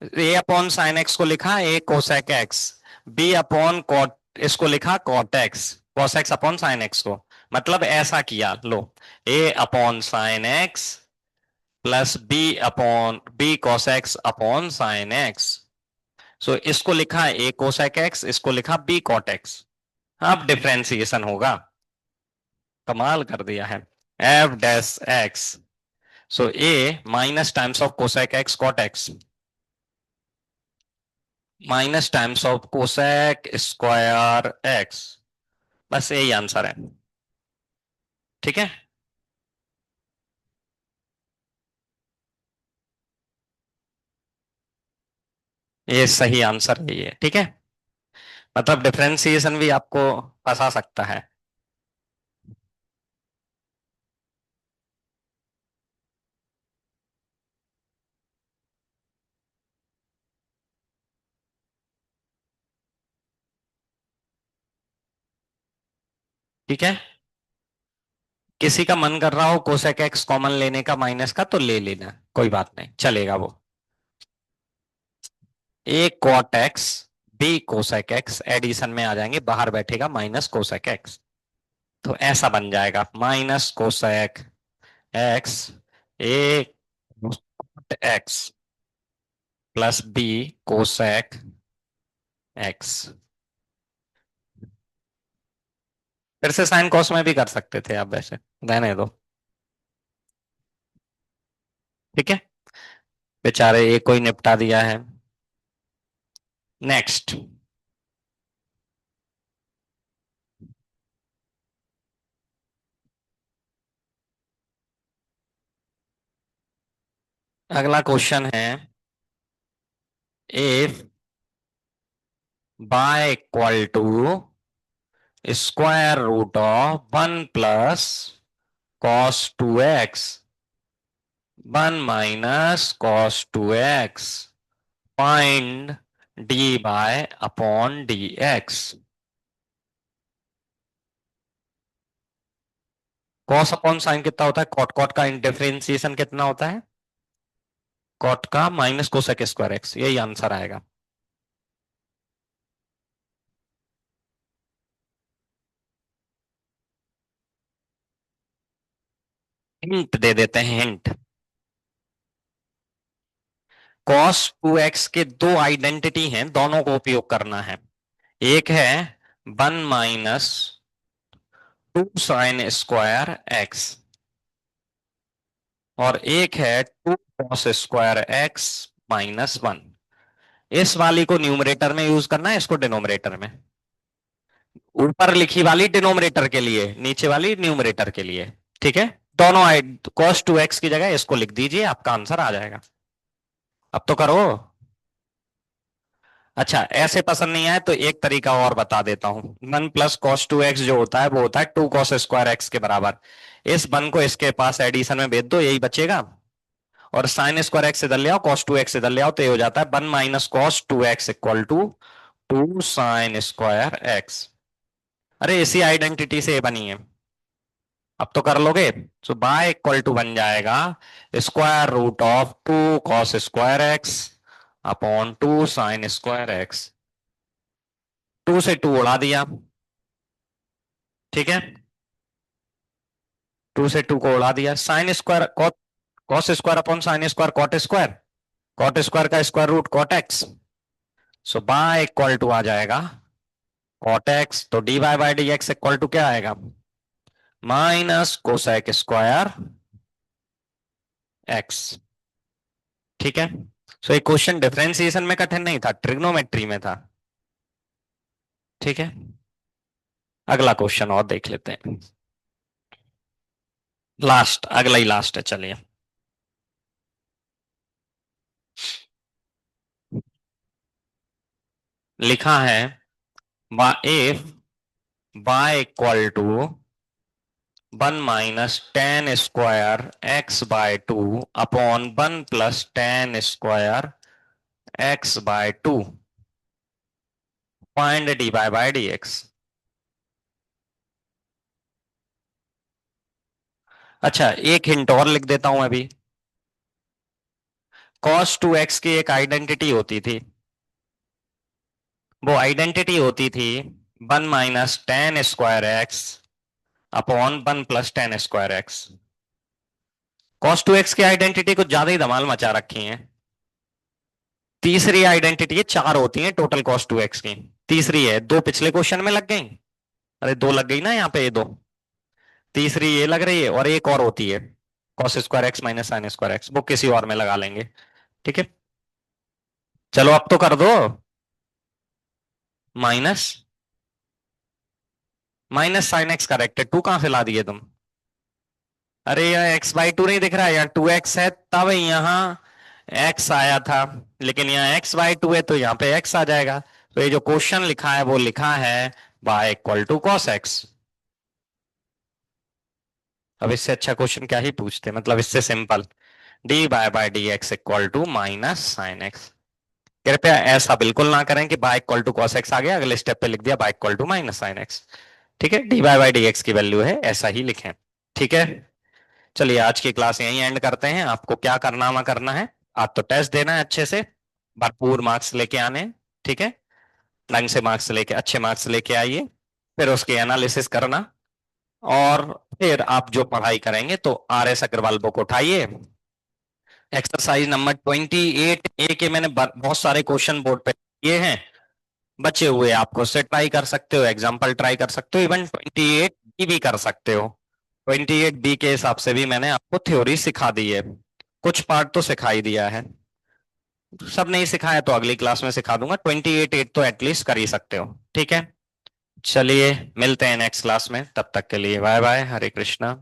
A upon sine x को लिखा a cosec x. B upon cot, इसको लिखा cot x, cos x upon sine x को। मतलब ऐसा किया लो, a upon sine x plus b upon b cos x upon sine x. So इसको लिखा ए कोसेक एक्स, इसको लिखा बी कॉट एक्स। अब डिफरेंशिएशन होगा। कमाल कर दिया है। F dash x, so A minus times of cosec x cot x, minus times of cosec square x. बस यही आंसर है। ठीक है। ये सही आंसर है ये, ठीक है। मतलब डिफरेंशिएशन भी आपको फंसा सकता है। ठीक है। किसी का मन कर रहा हो कोसेक एक्स कॉमन लेने का माइनस का तो ले लेना, कोई बात नहीं, चलेगा वो। A cot x b cosec x addition में आ जाएंगे, बाहर बैठेगा माइनस कोसेक एक्स। तो ऐसा बन जाएगा minus cosec x a x plus b cosec x. फिर से साइन कॉस में भी कर सकते थे आप, वैसे रहने दो। ठीक है। बेचारे एक कोई निपटा दिया है। नेक्स्ट। अगला क्वेश्चन है, if y equal to square root of one plus cos two x one minus cos two x, find d y upon d x. Cos upon sine कितना होता है? कॉट, कॉट का डिफरेंशिएशन कितना होता है? Cot का minus cosec square x, यही answer आएगा। हिंट दे देते हैं, हिंट। कॉस टू एक्स के दो आइडेंटिटी हैं, दोनों को उपयोग करना है। एक है one minus two sine square x, और एक है two cos square x minus one. इस वाली को न्यूमरेटर में यूज करना है, इसको डिनोमिनेटर में। ऊपर लिखी वाली डिनोमिनेटर के लिए, नीचे वाली न्यूमरेटर के लिए। ठीक है। दोनों कॉस टू एक्स की जगह इसको लिख दीजिए, आपका आंसर आ जाएगा। अब तो करो। अच्छा, ऐसे पसंद नहीं आए तो एक तरीका और बता देता हूं। One plus cos two x जो होता है वो होता है टू कॉस स्क्वायर एक्स के बराबर। इस वन को इसके पास एडिशन में भेज दो, यही बचेगा। और साइन स्क्वायर एक्स इधर ले आओ, कॉस टू एक्स इधर ले आओ, तो ये हो जाता है one minus cos two x equal to two sine square x. अरे इसी आइडेंटिटी से ये बनी है। अब तो कर लोगे। तो बाय इक्वल टू बन जाएगा square root of two cos square x upon two sine square x. Two से टू उड़ा दिया। ठीक है। टू से टू को उड़ा दिया, sine square cot, cos square upon sine square cot square, cot square का square root cot x. So by equal to आ जाएगा कॉट एक्स, तो D y by d x equal to क्या आएगा? Minus cosec square x. ठीक है। सो ये question differentiation में कठिन नहीं था, ट्रिग्नोमेट्री में था। ठीक है। अगला क्वेश्चन और देख लेते हैं। लास्ट, अगला ही लास्ट है, चलिए। लिखा है, if y equal to 1 - tan² x/2 अपॉन 1 + tan² x/2, फाइंड dy/dx। अच्छा, एक हिंट और लिख देता हूं अभी। cos 2x की एक आइडेंटिटी होती थी, वो आइडेंटिटी होती थी 1 - tan² x upon 1 + tan²x। cos 2x की आइडेंटिटी कुछ ज्यादा ही धमाल मचा रखी है। तीसरी आइडेंटिटी है, चार होती है टोटल cos 2x की, तीसरी है, दो पिछले क्वेश्चन में लग गई। अरे दो लग गई ना यहाँ पे, ये दो, तीसरी ये लग रही है, और एक और होती है cos² x - sin²x, वो किसी और में लगा लेंगे। ठीक है, चलो अब तो कर दो। माइनस -sin x करेक्ट है, टू कहां से ला दिए तुम? अरे यार x/2 नहीं दिख रहा है यार, 2x है तब यहाँ x आया था, लेकिन यहाँ x/2 है तो यहाँ पे x आ जाएगा। तो ये जो क्वेश्चन लिखा है वो लिखा है y = cos x। अब इससे अच्छा क्वेश्चन क्या ही पूछते, मतलब इससे simple, dy/dx equal to -sin x। कृपया ऐसा बिल्कुल ना करें कि y = cos x आ गया, अगले स्टेप पे लिख दिया y = -sin x। ठीक है, dy/dx की वैल्यू है, ऐसा ही लिखें। ठीक है, चलिए आज की क्लास यहीं एंड करते हैं। आपको क्या करना है, आप तो टेस्ट देना है अच्छे से, भरपूर मार्क्स लेके आने हैं, ठीक है, ढंग से मार्क्स लेके, अच्छे मार्क्स लेके आइए, फिर उसके एनालिसिस करना, और फिर आप जो पढ़ाई करेंगे तो RS अग्रवाल बुक उठाइए। एक्सरसाइज नंबर 28A के मैंने बहुत सारे क्वेश्चन बोर्ड पे किए हैं, बचे हुए आपको से ट्राई कर सकते हो, एग्जाम्पल ट्राई कर सकते हो, इवन 28B भी कर सकते हो। 28B के हिसाब से भी मैंने आपको थ्योरी सिखा दी है, कुछ पार्ट तो सिखा ही दिया है, सब नहीं सिखाया तो अगली क्लास में सिखा दूंगा। 28 तो एटलीस्ट कर ही सकते हो। ठीक है, चलिए मिलते हैं नेक्स्ट क्लास में, तब तक के लिए बाय बाय, हरे कृष्णा।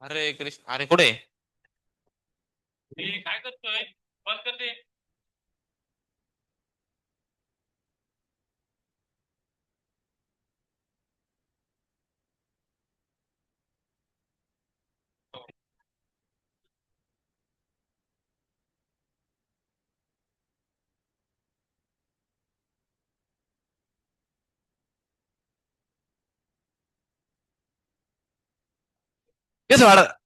अरे कृष्ण, अरे कुठे? हे काय करतोय? बंद कर दे. कैसे वाड़ा?